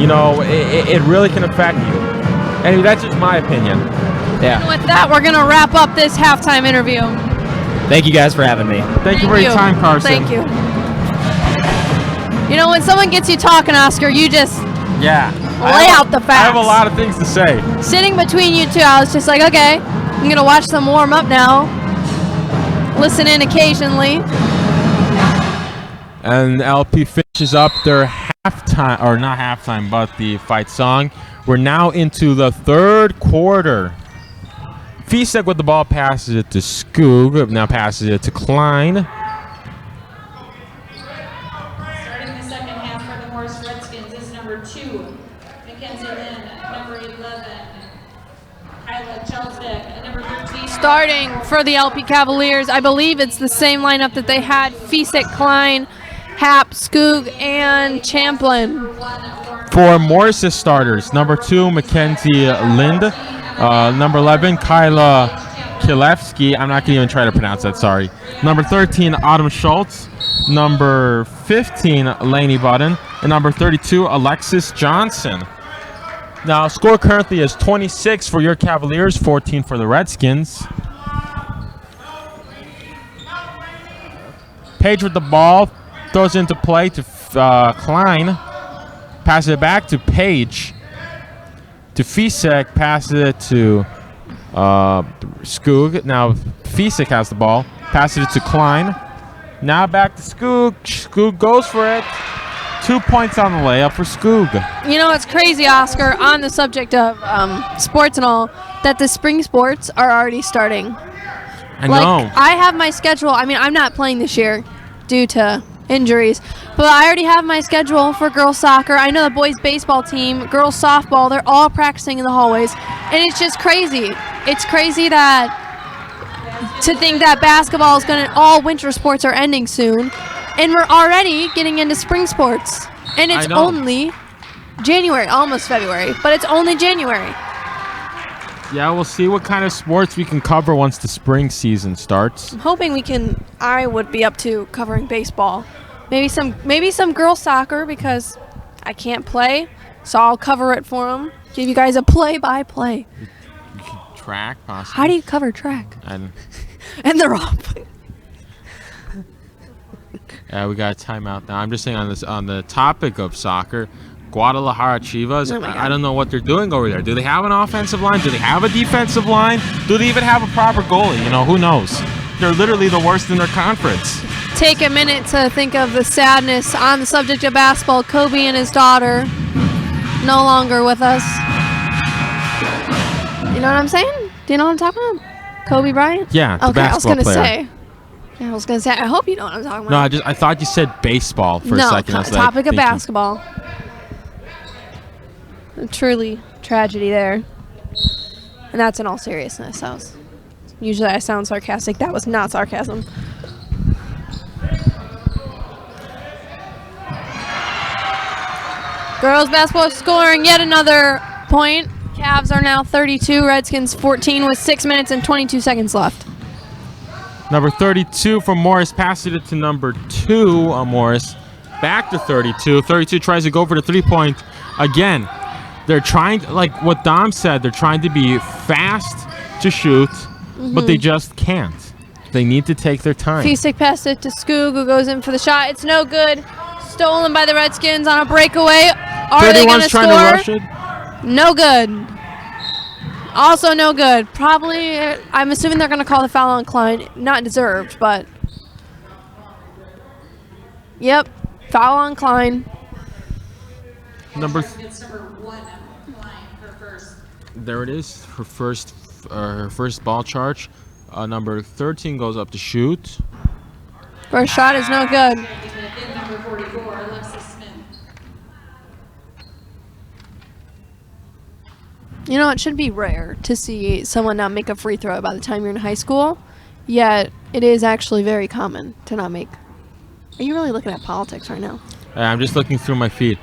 you know, it really can affect you. Anyway, that's just my opinion. And with that, we're going to wrap up this halftime interview. Thank you guys for having me. Thank you for your time, Carson. Thank you. You know, when someone gets you talking, Oscar, you just lay out the facts. I have a lot of things to say. Sitting between you two, I was just like, okay, I'm going to watch them warm up now. Listen in occasionally. And LP finishes up their halftime, or not halftime, but the fight song. We're now into the third quarter. Fisek with the ball passes it to Skoog, now passes it to Klein. Starting the second half for the Morris Redskins is number 2, Mackenzie Lynn, number 11, Kyla Chelsvik, and number 13. Starting for the LP Cavaliers, I believe it's the same lineup that they had: Fisek, Klein, Happ, Skoog, and Champlin. For Morris' starters, number 2, Mackenzie Lind. Number 11, Kyla Kilevsky. I'm not going to even try to pronounce that, sorry. Number 13, Autumn Schultz. Number 15, Lainey Budden. And number 32, Alexis Johnson. Now, score currently is 26 for your Cavaliers, 14 for the Redskins. Page with the ball, throws into play to Klein. Passes it back to Page. To Fisek, passes it to Skoog. Now Fisek has the ball, passes it to Klein. Now back to Skoog. Skoog goes for it. 2 points on the layup for Skoog. You know, it's crazy, Oscar, on the subject of sports and all, that the spring sports are already starting. I know. I have my schedule. I mean, I'm not playing this year due to injuries, but I already have my schedule for girls soccer. I know the boys baseball team, girls softball, they're all practicing in the hallways, and it's just crazy. It's crazy that to think that basketball is going to, all winter sports are ending soon, and we're already getting into spring sports, and it's only January, almost February, but it's only January. Yeah, we'll see what kind of sports we can cover once the spring season starts. I'm hoping I would be up to covering baseball. Maybe some girls soccer, because I can't play, so I'll cover it for them. Give you guys a play-by-play. Track, possibly. How do you cover track? And they're all. we got a timeout now. I'm just saying on the topic of soccer, Guadalajara Chivas. Oh my God. I don't know what they're doing over there. Do they have an offensive line? Do they have a defensive line? Do they even have a proper goalie? You know, who knows? They're literally the worst in their conference. Take a minute to think of the sadness on the subject of basketball. Kobe and his daughter no longer with us. You know what I'm saying? Do you know what I'm talking about? Kobe Bryant? Yeah, the okay, I was basketball gonna player. say. Yeah, I was gonna say. I hope you know what I'm talking No, about. I thought you said baseball for a second. I was like, topic of thinking- basketball. Truly tragedy there, and that's in all seriousness. Usually I sound sarcastic. That was not sarcasm. Girls basketball scoring yet another point. Cavs are now 32, Redskins 14 with 6 minutes and 22 seconds left. Number 32 from Morris passes it to number 2 Morris. Back to 32. 32 tries to go for the 3-point. Again, they're trying, like what Dom said, they're trying to be fast to shoot, but they just can't. They need to take their time. Fisick passed it to Skoog, who goes in for the shot. It's no good. Stolen by the Redskins on a breakaway. Are they going to 31's trying to rush score? it. No good. Also no good. Probably, I'm assuming they're going to call the foul on Klein. Not deserved, but. Yep. Foul on Klein. Number It's number 1, Klein, her first. there it is. Her first ball charge. Number 13 goes up to shoot. First shot is no good. In number 44, Alexis Smith. You know, it should be rare to see someone not make a free throw by the time you're in high school, yet it is actually very common to not make. Are you really looking at politics right now? I'm just looking through my feed.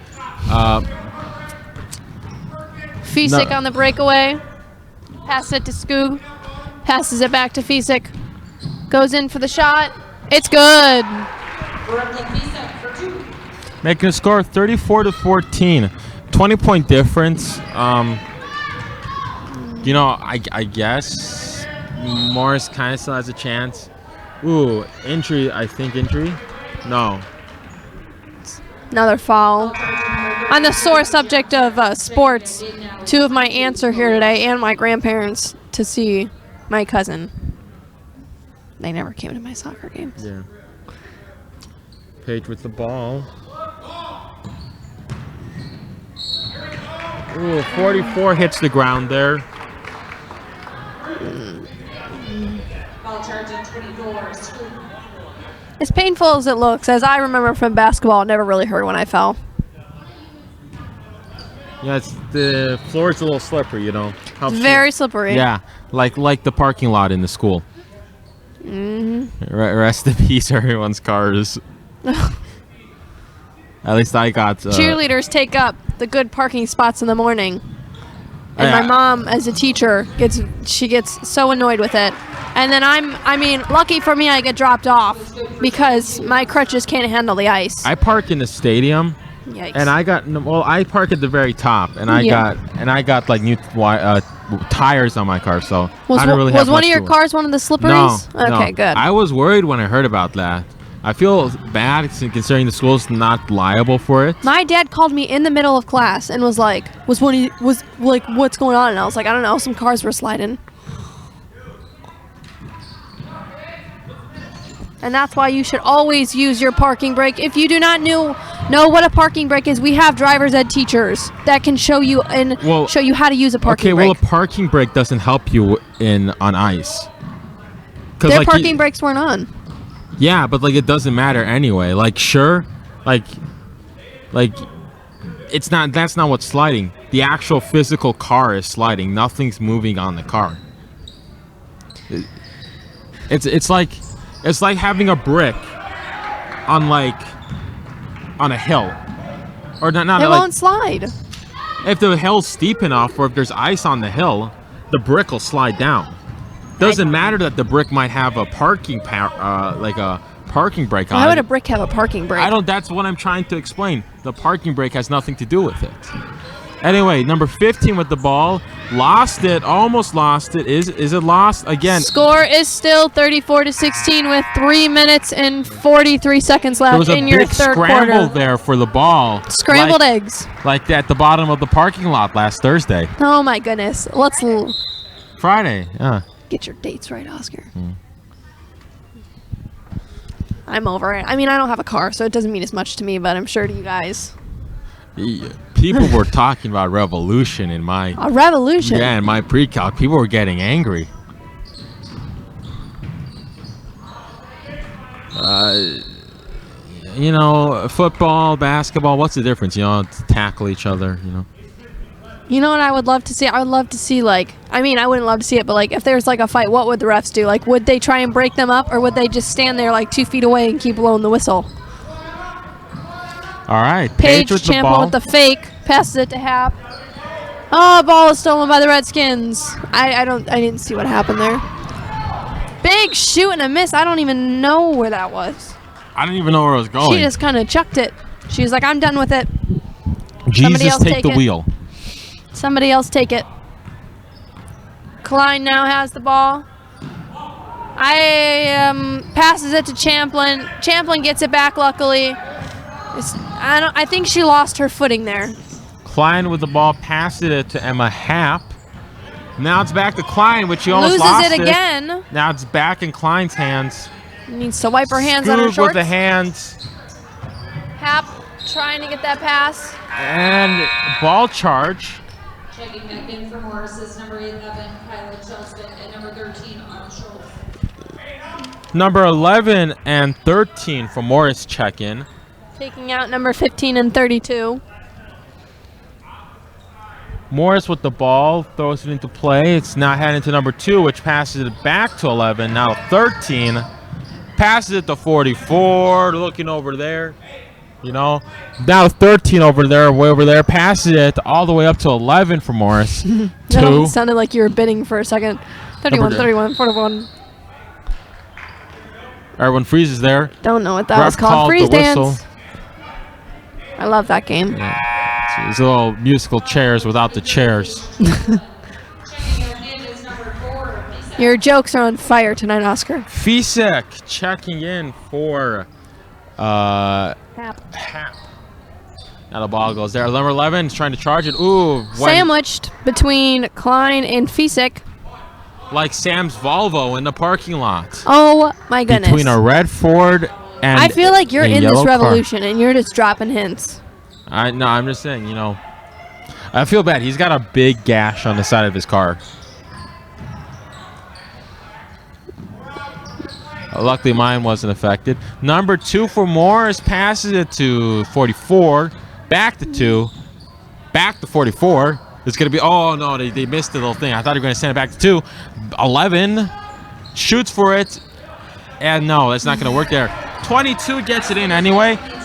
Fisick No. on the breakaway. Pass it to Skoog. Passes it back to Fisick. Goes in for the shot. It's good. Brooklyn Fisa for 2. Making a score of 34-14. 20-point difference. You know, I guess Morris kind of still has a chance. Ooh, injury. I think injury. No. Another foul. On the sore subject of sports, 2 of my aunts are here today and my grandparents to see my cousin. They never came to my soccer games. Yeah. Page with the ball. Ooh, 44 hits the ground there. Foul charge at 24. As painful as it looks, as I remember from basketball, it never really hurt when I fell. Yeah, the floor is a little slippery, you know. Helps you- Very slippery. Yeah, like the parking lot in the school. Rest in peace, everyone's cars. At least I got. Cheerleaders take up the good parking spots in the morning. And Yeah. my mom, as a teacher, gets so annoyed with it. And then lucky for me, I get dropped off because my crutches can't handle the ice. I park in the stadium, Yikes. and I park at the very top, and Yeah. I got like new tires on my car, so was I don't really have was one much of your to- cars one of the slipperies? No. Okay, no. good. I was worried when I heard about that. I feel bad considering the school's not liable for it. My dad called me in the middle of class and was like, what's going on? And I was like, I don't know, some cars were sliding. And that's why you should always use your parking brake. If you do not know what a parking brake is, we have driver's ed teachers that can show you show you how to use a parking Okay, brake. well, a parking brake doesn't help you on ice. Their parking brakes weren't on. Yeah, but like it doesn't matter anyway. Like sure, like it's not. That's not what's sliding. The actual physical car is sliding. Nothing's moving on the car. It's like having a brick on a hill, or not. It like, won't slide. if the hill's steep enough, or if there's ice on the hill, the brick will slide down. Doesn't matter that the brick might have a parking like a parking brake on Why would it. a brick have a parking brake? That's what I'm trying to explain. The parking brake has nothing to do with it. Anyway, number 15 with the ball. Lost it. Almost lost it. Is it lost? Again. Score is still 34-16 with 3 minutes and 43 seconds There was left a in your big third scramble quarter. there for the ball. Scrambled eggs. Like at the bottom of the parking lot last Thursday. Oh my goodness. Let's Friday. get your dates right, Oscar. I'm over it. I mean, I don't have a car, so it doesn't mean as much to me, but I'm sure to you guys. People were talking about revolution in my A revolution. in my pre-calc. People were getting angry. You know, football, basketball. What's the difference? You know, to tackle each other. You know. You know what I would love to see? I would love to see, like, I mean, I wouldn't love to see it, but, like, if there's, like, a fight, what would the refs do? Like, would they try and break them up, or would they just stand there, like, 2 feet away and keep blowing the whistle? All right. Paige with the Champlin ball. with the fake, passes it to Hap. Oh, ball is stolen by the Redskins. I didn't see what happened there. Big shoot and a miss. I don't even know where that was. I didn't even know where it was going. She just kind of chucked it. She was like, I'm done with it. Somebody Jesus, else take the it. wheel. Somebody else take it. Klein now has the ball. Passes it to Champlin. Champlin gets it back, luckily. I think she lost her footing there. Klein with the ball, passed it to Emma Happ. Now it's back to Klein, which she almost Loses lost it again. Now it's back in Klein's hands. Needs to wipe her hands on her Scoop shorts. with the hands. Hap trying to get that pass. And ball charge. Checking back in for Morris is number 11, Kyla Chelston, and number 13, Anna Schultz. Number 11 and 13 for Morris check-in. Taking out number 15 and 32. Morris with the ball, throws it into play. It's now heading to number 2, which passes it back to 11. Now 13. Passes it to 44, looking over there. You know, now 13 over there, way over there. Passes it all the way up to 11 for Morris. 2. That almost sounded like you were bidding for a second. 31, Number 31, 41. Everyone freezes there. Don't know what that Ref was called. called Freeze the whistle. dance. I love that game. Yeah. These little musical chairs without the chairs. Your jokes are on fire tonight, Oscar. Fisek checking in for Hap. Hap. Now the ball goes there. Number 11 is trying to charge it. Ooh. Sandwiched between Klein and Fisek. Like Sam's Volvo in the parking lot. Oh, my goodness. Between a red Ford and I feel like you're a in this yellow car. revolution and you're just dropping hints. No, I'm just saying, you know. I feel bad. He's got a big gash on the side of his car. Luckily, mine wasn't affected. Number 2 for Morris passes it to 44. Back to 2. Back to 44. It's going to be, oh, no, they missed the little thing. I thought they were going to send it back to 2. 11 shoots for it. And no, that's not going to work there. 22 gets it in anyway. 22.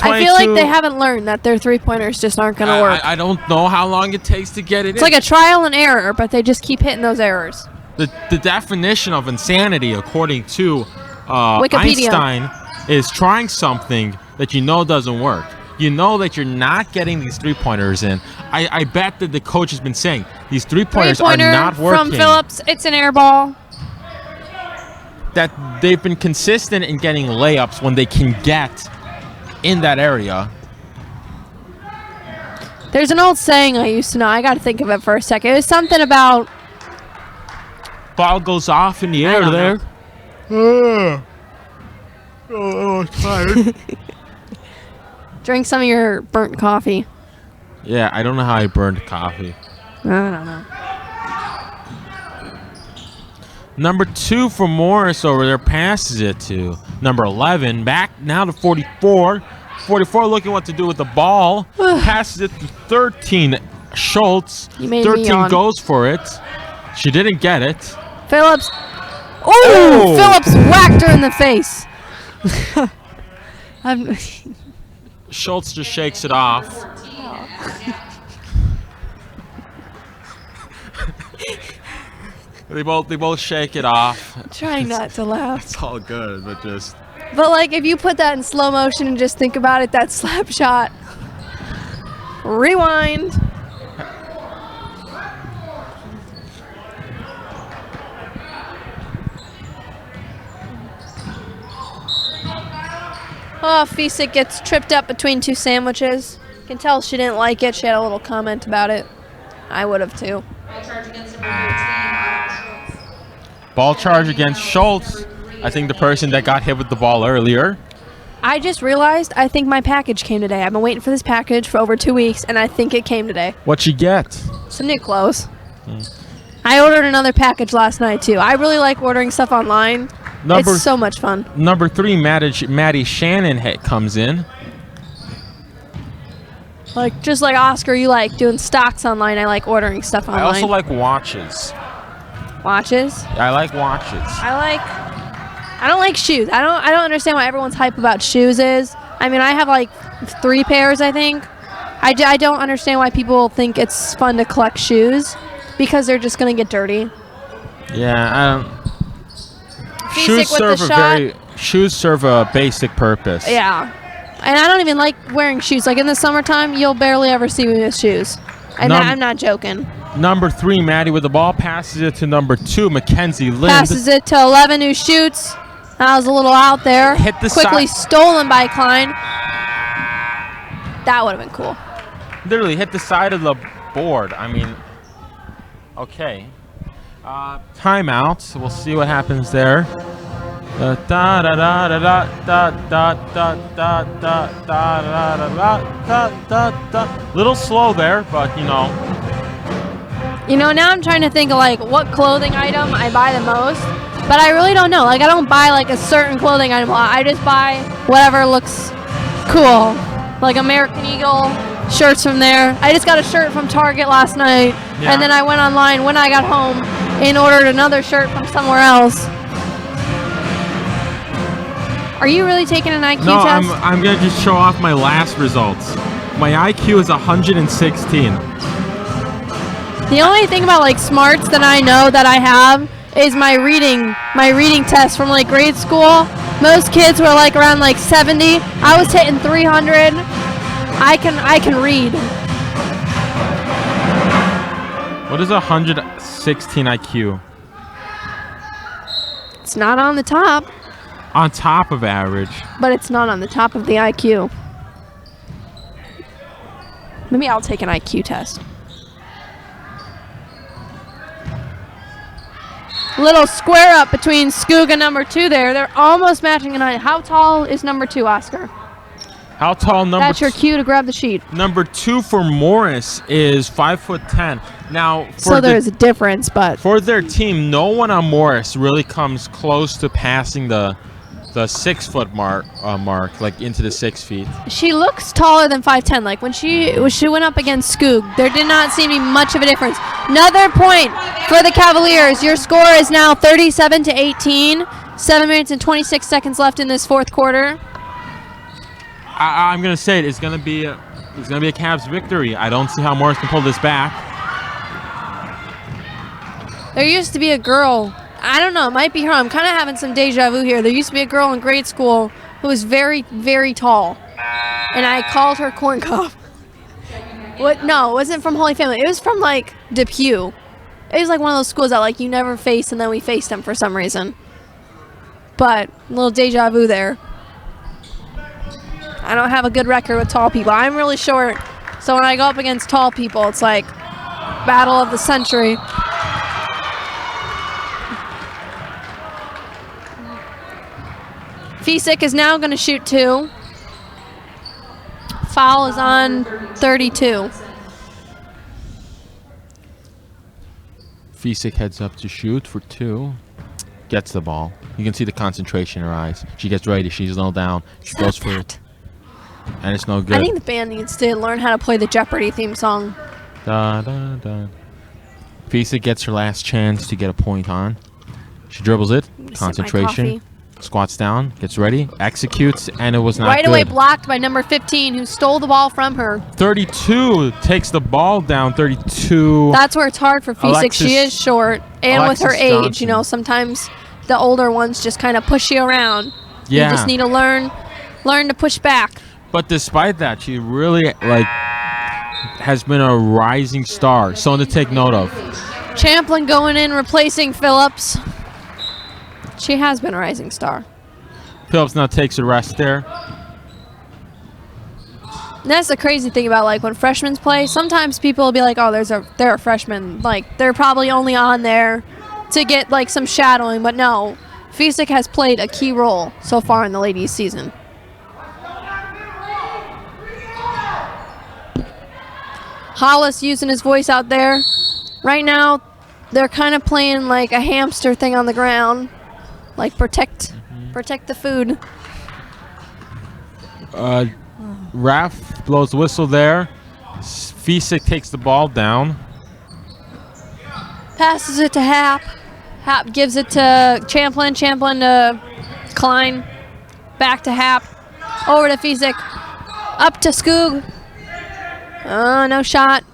I feel like they haven't learned that their three-pointers just aren't going to work. I don't know how long it takes to get it in. It's like a trial and error, but they just keep hitting those errors. The definition of insanity, according to Wikipedia. Einstein, is trying something that you know doesn't work. You know that you're not getting these three-pointers in. I bet that the coach has been saying these three-pointers are not working. From Phillips, it's an air ball. That they've been consistent in getting layups when they can get in that area. There's an old saying I used to know. I got to think of it for a second. It was something about... Ball goes off in the air there. Oh, tired. Drink some of your burnt coffee. Yeah, I don't know how I burned coffee. I don't know. Number 2 for Morris over there passes it to number 11. Back now to 44. 44 looking what to do with the ball. Passes it to 13. Schultz. You made me 13 yawn. goes for it. She didn't get it. Phillips. Oh! Phillips whacked her in the face. Schultz just shakes it off. They both shake it off. Trying not to laugh. It's all good, but just... But, like, if you put that in slow motion and just think about it, that slap shot Rewind. Oh, Fisik gets tripped up between two sandwiches. You can tell she didn't like it. She had a little comment about it. I would have too. Ball charge against Schultz. I think the person that got hit with the ball earlier. I just realized I think my package came today. I've been waiting for this package for over 2 weeks, and I think it came today. What'd you get? Some new clothes. I ordered another package last night, too. I really like ordering stuff online. It's so much fun. Number 3, Maddie Shannon comes in. Like, just like Oscar, you like doing stocks online. I like ordering stuff online. I also like watches. Watches? I like watches. I don't like shoes. I don't understand why everyone's hype about shoes is. I mean, I have like 3 pairs, I think. I don't understand why people think it's fun to collect shoes because they're just going to get dirty. Yeah, I don't. Shoes serve a basic purpose. Yeah. And I don't even like wearing shoes. Like in the summertime, you'll barely ever see me with shoes. And I'm not joking. Number 3, Maddie with the ball, passes it to number 2, Mackenzie Lind. Passes it to 11, who shoots. That was a little out there. Hit the Quickly stolen by Klein. That would have been cool. Literally hit the side of the board. I mean, okay. Timeout. We'll see what happens there. Little slow there, but you know. You know, now I'm trying to think of like what clothing item I buy the most, but I really don't know. Like I don't buy like a certain clothing item. I just buy whatever looks cool. Like American Eagle shirts from there. I just got a shirt from Target last night, and then I went online when I got home and ordered another shirt from somewhere else. Are you really taking an IQ test? No, I'm going to just show off my last results. My IQ is 116. The only thing about like smarts that I know that I have is my reading test from like grade school. Most kids were like around like 70. I was hitting 300. I can read. What is 116 IQ? It's not on the top. On top of average. But it's not on the top of the IQ. Maybe I'll take an IQ test. Little square up between Skoog and number 2 there. They're almost matching an height. How tall is number 2, Oscar? How tall number That's your cue to grab the sheet. Number 2 for Morris is 5'10". Now, so there's a difference, but for their team, no one on Morris really comes close to passing the 6 foot mark, like into the 6 feet. She looks taller than 5'10". Like when she went up against Skoog, there did not seem to be much of a difference. Another point for the Cavaliers. Your score is now 37-18. 7 minutes and 26 seconds left in this fourth quarter. I'm gonna say it. It's gonna be a Cavs victory. I don't see how Morris can pull this back. There used to be a girl. I don't know. It might be her. I'm kind of having some deja vu here. There used to be a girl in grade school who was very, very tall, and I called her Corn Cob. What? No, it wasn't from Holy Family. It was from like Depew. It was like one of those schools that like you never face, and then we faced them for some reason. But a little deja vu there. I don't have a good record with tall people. I'm really short, so when I go up against tall people, it's like battle of the century. Fisik is now going to shoot 2. Foul is on 32. Fisik heads up to shoot for 2. Gets the ball. You can see the concentration in her eyes. She gets ready. She's a little down. She goes for it. And it's no good. I think the band needs to learn how to play the Jeopardy theme song. Da, da, da. Fisik gets her last chance to get a point on. She dribbles it. Concentration. Squats down. Gets ready. Executes. And it was not right good. away blocked by number 15, who stole the ball from her. 32 takes the ball down. 32. That's where it's hard for Fisik. She is short. And Alexis with her age, Johnson. you know, sometimes the older ones just kind of push you around. Yeah. You just need to learn to push back. But despite that, she really has been a rising star, something to take note of. Champlin going in, replacing Phillips. She has been a rising star. Phillips now takes a rest there. And that's the crazy thing about like when freshmen play. Sometimes people will be like, "Oh, they're a freshman. Like they're probably only on there to get like some shadowing." But no, Fisick has played a key role so far in the ladies' season. Hollis using his voice out there. Right now, they're kind of playing like a hamster thing on the ground, like protect the food. Ref blows the whistle there. Fisick takes the ball down. Passes it to Hap. Hap gives it to Champlin. Champlin to Klein. Back to Hap. Over to Fisick. Up to Skoog. No shot.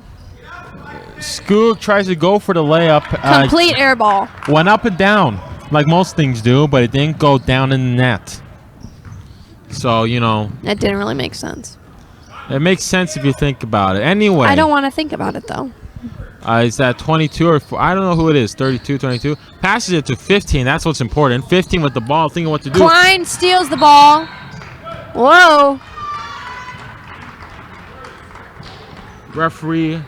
Skoog tries to go for the layup. Complete air ball. Went up and down, like most things do, but it didn't go down in the net. So, you know. That didn't really make sense. It makes sense if you think about it. Anyway. I don't want to think about it, though. Is that 22 or 4? I don't know who it is. 32, 22. Passes it to 15. That's what's important. 15 with the ball, thinking what to do. Klein steals the ball. Whoa. Referee.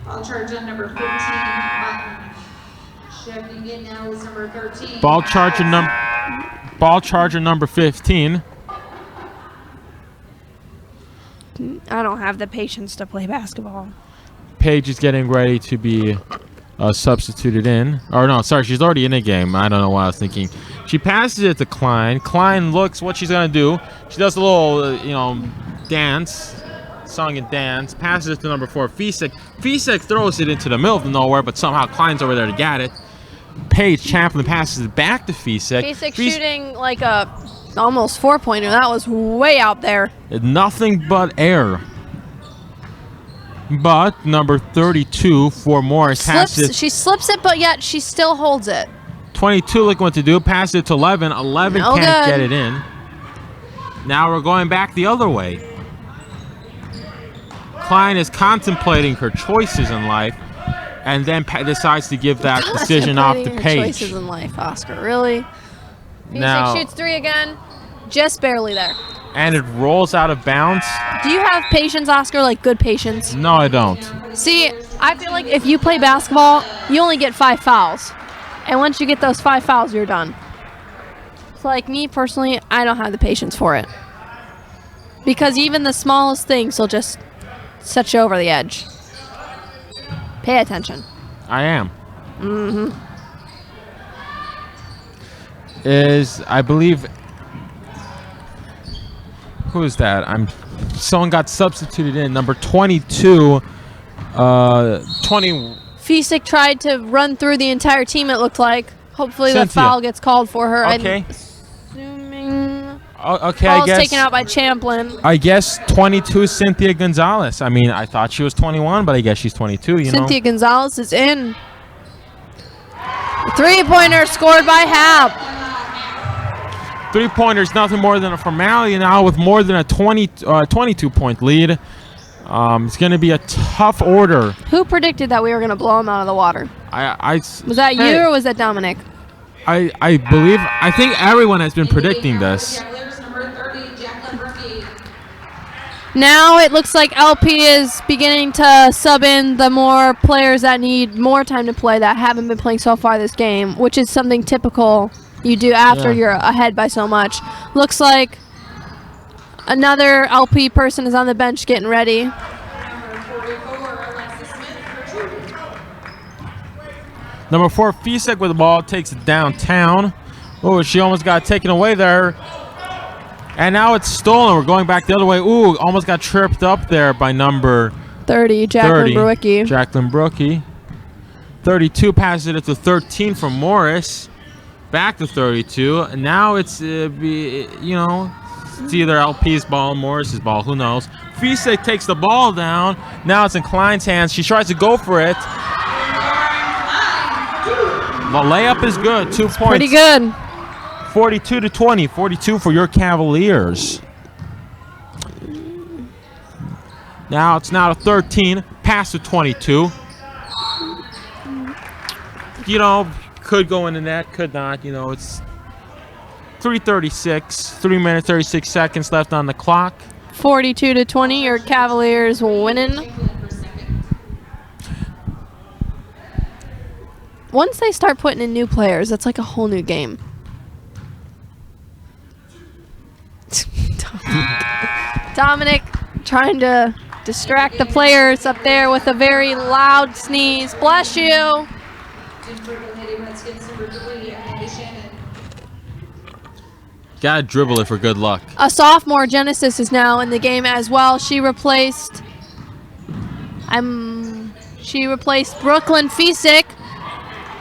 Ball charge on number 15. Button. Checking in now is number 13. Ball charger number 15. I don't have the patience to play basketball. Paige is getting ready to be substituted in. Or no, sorry, she's already in the game. I don't know what I was thinking. She passes it to Klein. Klein looks what she's going to do. She does a little, dance. Song and dance. Passes it to number 4, Fisick. Fisick throws it into the middle of nowhere, but somehow Klein's over there to get it. Paige Champlin passes it back to Fisick. Fisick shooting like a almost 4-pointer. That was way out there. Nothing but air. But number 32 for Morris passes it. She slips it, but yet she still holds it. 22 looking what to do. Passes it to 11. 11 No can't good. get it in. Now we're going back the other way. Klein is contemplating her choices in life and then decides to give that decision off to Contemplating her Paige. choices in life, Oscar. Really? Now- Fisick shoots 3 again. Just barely there. And it rolls out of bounds. Do you have patience, Oscar? Like good patience? No, I don't. See, I feel like if you play basketball, you only get 5 fouls. And once you get those 5 fouls, you're done. So like me personally, I don't have the patience for it. Because even the smallest things will just set you over the edge. Pay attention. I am. I believe, who is that? Someone got substituted in. Number 22. 20. Fisick tried to run through the entire team, it looked like. Hopefully the Cynthia. foul gets called for her. Okay. I'm assuming Okay, ball's taken out by Champlin. I guess 22 Cynthia Gonzalez. I mean, I thought she was 21, but I guess she's 22, you Cynthia know. Gonzalez is in. 3-pointer scored by Hap. 3-pointers, nothing more than a formality now with more than a 22-point lead. It's going to be a tough order. Who predicted that we were going to blow him out of the water? Was that you or was that Dominic? I think everyone has been predicting this. Now it looks like LP is beginning to sub in the more players that need more time to play that haven't been playing so far this game, which is something typical you do after you're ahead by so much. Looks like another LP person is on the bench getting ready. Number 4, Fisick with the ball, takes it downtown. Oh, she almost got taken away there. And now it's stolen. We're going back the other way. Ooh, almost got tripped up there by number 30, Jacqueline Brewicki. Jacqueline Brookie. 32 passes it to 13 from Morris. Back to 32. And now it's, it's either LP's ball, Morris's ball, who knows. Fisick takes the ball down. Now it's in Klein's hands. She tries to go for it. The layup is good. 2 points. Pretty good. 42-20. 42 for your Cavaliers. Now it's now to 13. Pass to 22. You know, could go in the net, could not. You know, it's 3:36. 3 minutes 36 seconds left on the clock. 42-20. Your Cavaliers winning. Once they start putting in new players, it's like a whole new game. Dominic trying to distract the players up there with a very loud sneeze. Bless you. Gotta dribble it for good luck. A sophomore, Genesis, is now in the game as well. She replaced Brooklyn Fisick.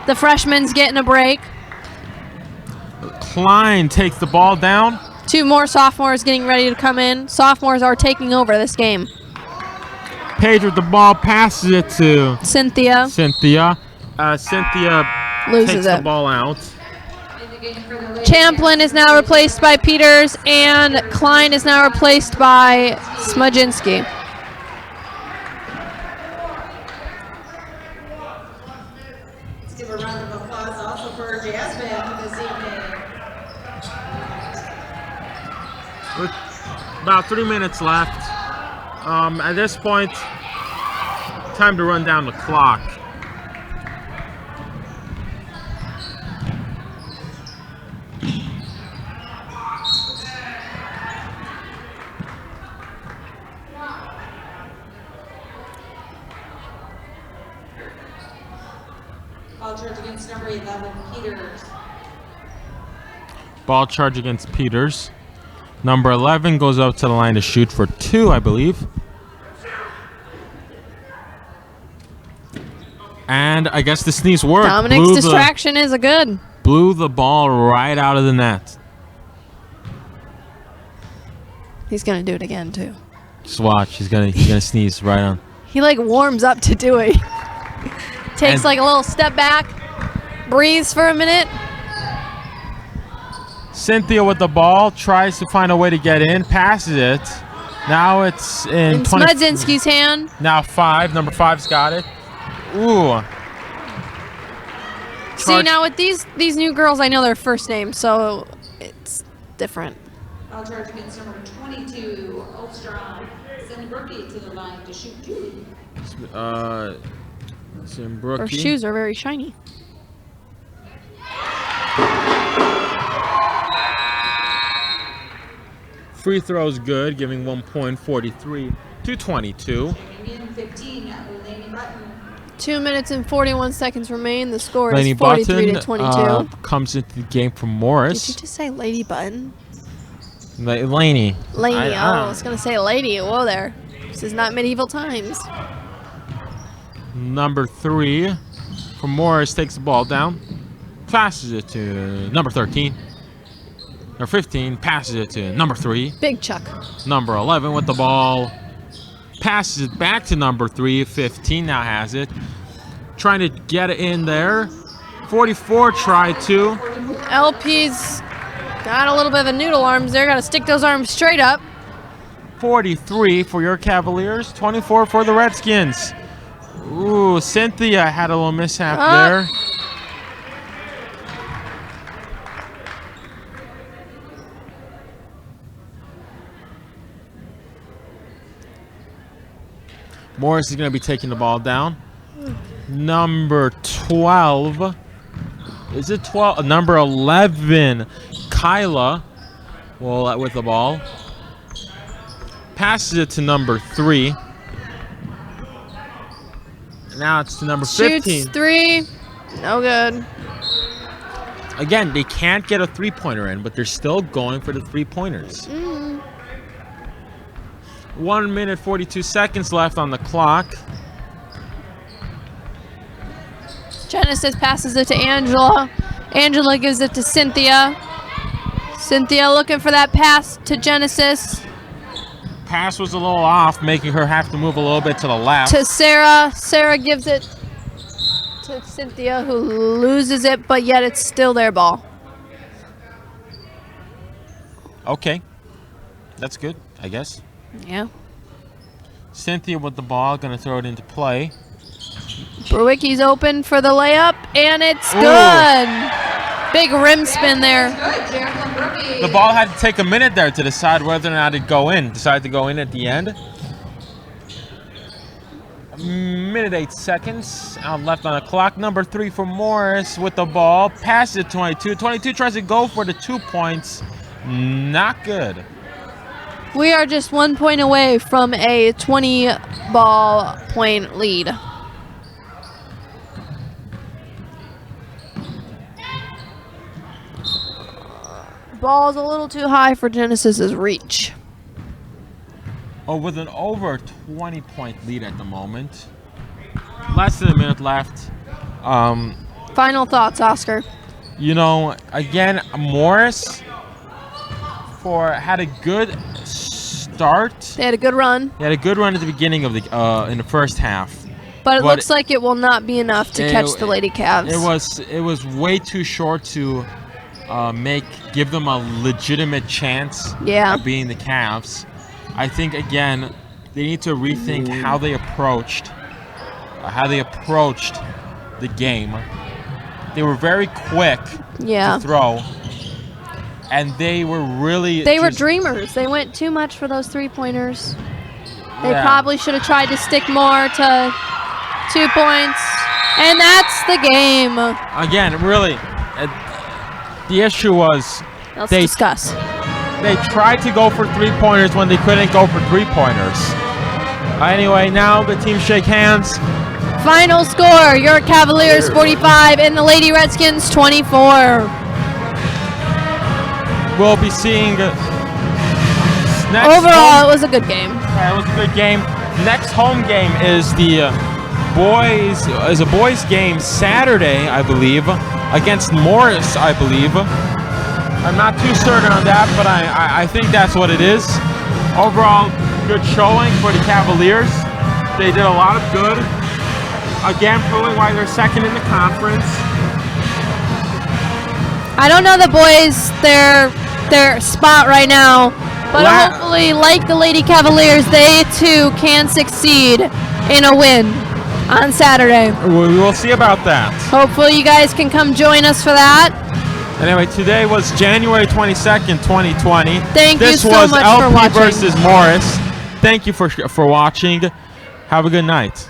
The freshman's getting a break. Klein takes the ball down. 2 more sophomores getting ready to come in. Sophomores are taking over this game. Page with the ball, passes it to Cynthia Cynthia loses takes it. the ball out. Champlin is now replaced by Peters, and Klein is now replaced by Smudzinski. Let's give a round of applause also for Jasmine this evening. With about 3 minutes left. At this point, time to run down the clock. Ball charge against number 11, Peters. Ball charge against Peters. Number 11 goes up to the line to shoot for 2, I believe. And I guess the sneeze worked. Dominic's distraction is a good. Blew the ball right out of the net. He's going to do it again, too. Just watch. He's gonna sneeze right on. He, like, warms up to do it. Takes, And- like, a little step back, breathes for a minute. Cynthia with the ball, tries to find a way to get in, passes it. Now it's in 20. Smudzinski's hand. Now 5. Number 5's got it. Ooh. See, Charge- now with these new girls, I know their first name, so it's different. Ball charge against number 22, Ulstrom. Send Brookie to the line to shoot 2. Her shoes are very shiny. Free throw's good, giving 1 point, 43 to 22. Checking in 15, Laney Button. 2 minutes and 41 seconds remain. The score Laney is 43 Button to 22. comes into the game from Did Morris. you just say Lady Button? Laney. Lady. I was going to say Lady. Whoa there. This is not medieval times. Number 3 from Morris takes the ball down. Passes it to number 13. Number 15 passes it to number 3. Big Chuck. Number 11 with the ball. Passes it back to number 3. 15 now has it. Trying to get it in there. 44 tried to. LP's got a little bit of a noodle arms there. Got to stick those arms straight up. 43 for your Cavaliers. 24 for the Redskins. Ooh, Cynthia had a little mishap there. Morris is going to be taking the ball down. Number 12. Is it 12? Number 11, Kyla, well, with the ball. Passes it to number 3. Now it's to number 15. Shoots 3. No good. Again, they can't get a three-pointer in, but they're still going for the three-pointers. 1 minute, 42 seconds left on the clock. Genesis passes it to Angela. Angela gives it to Cynthia. Cynthia looking for that pass to Genesis. Pass was a little off, making her have to move a little bit to the left. To Sarah. Sarah gives it to Cynthia, who loses it, but yet it's still their ball. Okay. That's good, I guess. Yeah. Cynthia with the ball, gonna throw it into play. Brewicki's open for the layup, and it's Ooh. good. Big rim spin there. Good, Jacqueline Brookie. The ball had to take a minute there to decide whether or not it'd go in. Decided to go in at the end. Minute 8 seconds out left on the clock. Number 3 for Morris with the ball. Passes it 22. 22 tries to go for the 2 points. Not good. We are just 1 point away from a 20-ball point lead. Ball's a little too high for Genesis's reach. Oh, with an over 20-point lead at the moment. Less than a minute left. Final thoughts, Oscar. You know, again, Morris had a good start. They had a good run, They had a good run at the beginning of in the first half. but it But looks like it will not be enough to catch the Lady Cavs. It was way too short to give them a legitimate chance Yeah. of being the Cavs. I think again they need to rethink how they approached the game. They were very quick Yeah. to throw, and they were really They were just- dreamers. They went too much for those three-pointers. They Yeah. probably should have tried to stick more to 2 points. And that's the game. Again, really, the issue was Let's They- discuss. they tried to go for 3-pointers when they couldn't go for 3-pointers. Anyway, now the teams shake hands. Final score, your Cavaliers 45 and the Lady Redskins 24. We'll be seeing next Overall, it was a good game. it was a good game. Next home game is the boys game Saturday, I believe, against Morris, I believe. I'm not too certain on that, but I think that's what it is. Overall, good showing for the Cavaliers. They did a lot of good. Again, proving why they're second in the conference. I don't know the boys, their spot right now, but hopefully, like the Lady Cavaliers, they too can succeed in a win on Saturday. We will see about that. Hopefully you guys can come join us for that. Anyway, today was January 22nd, 2020. Thank you this so was much LP for watching. versus Morris. Thank you for watching. Have a good night.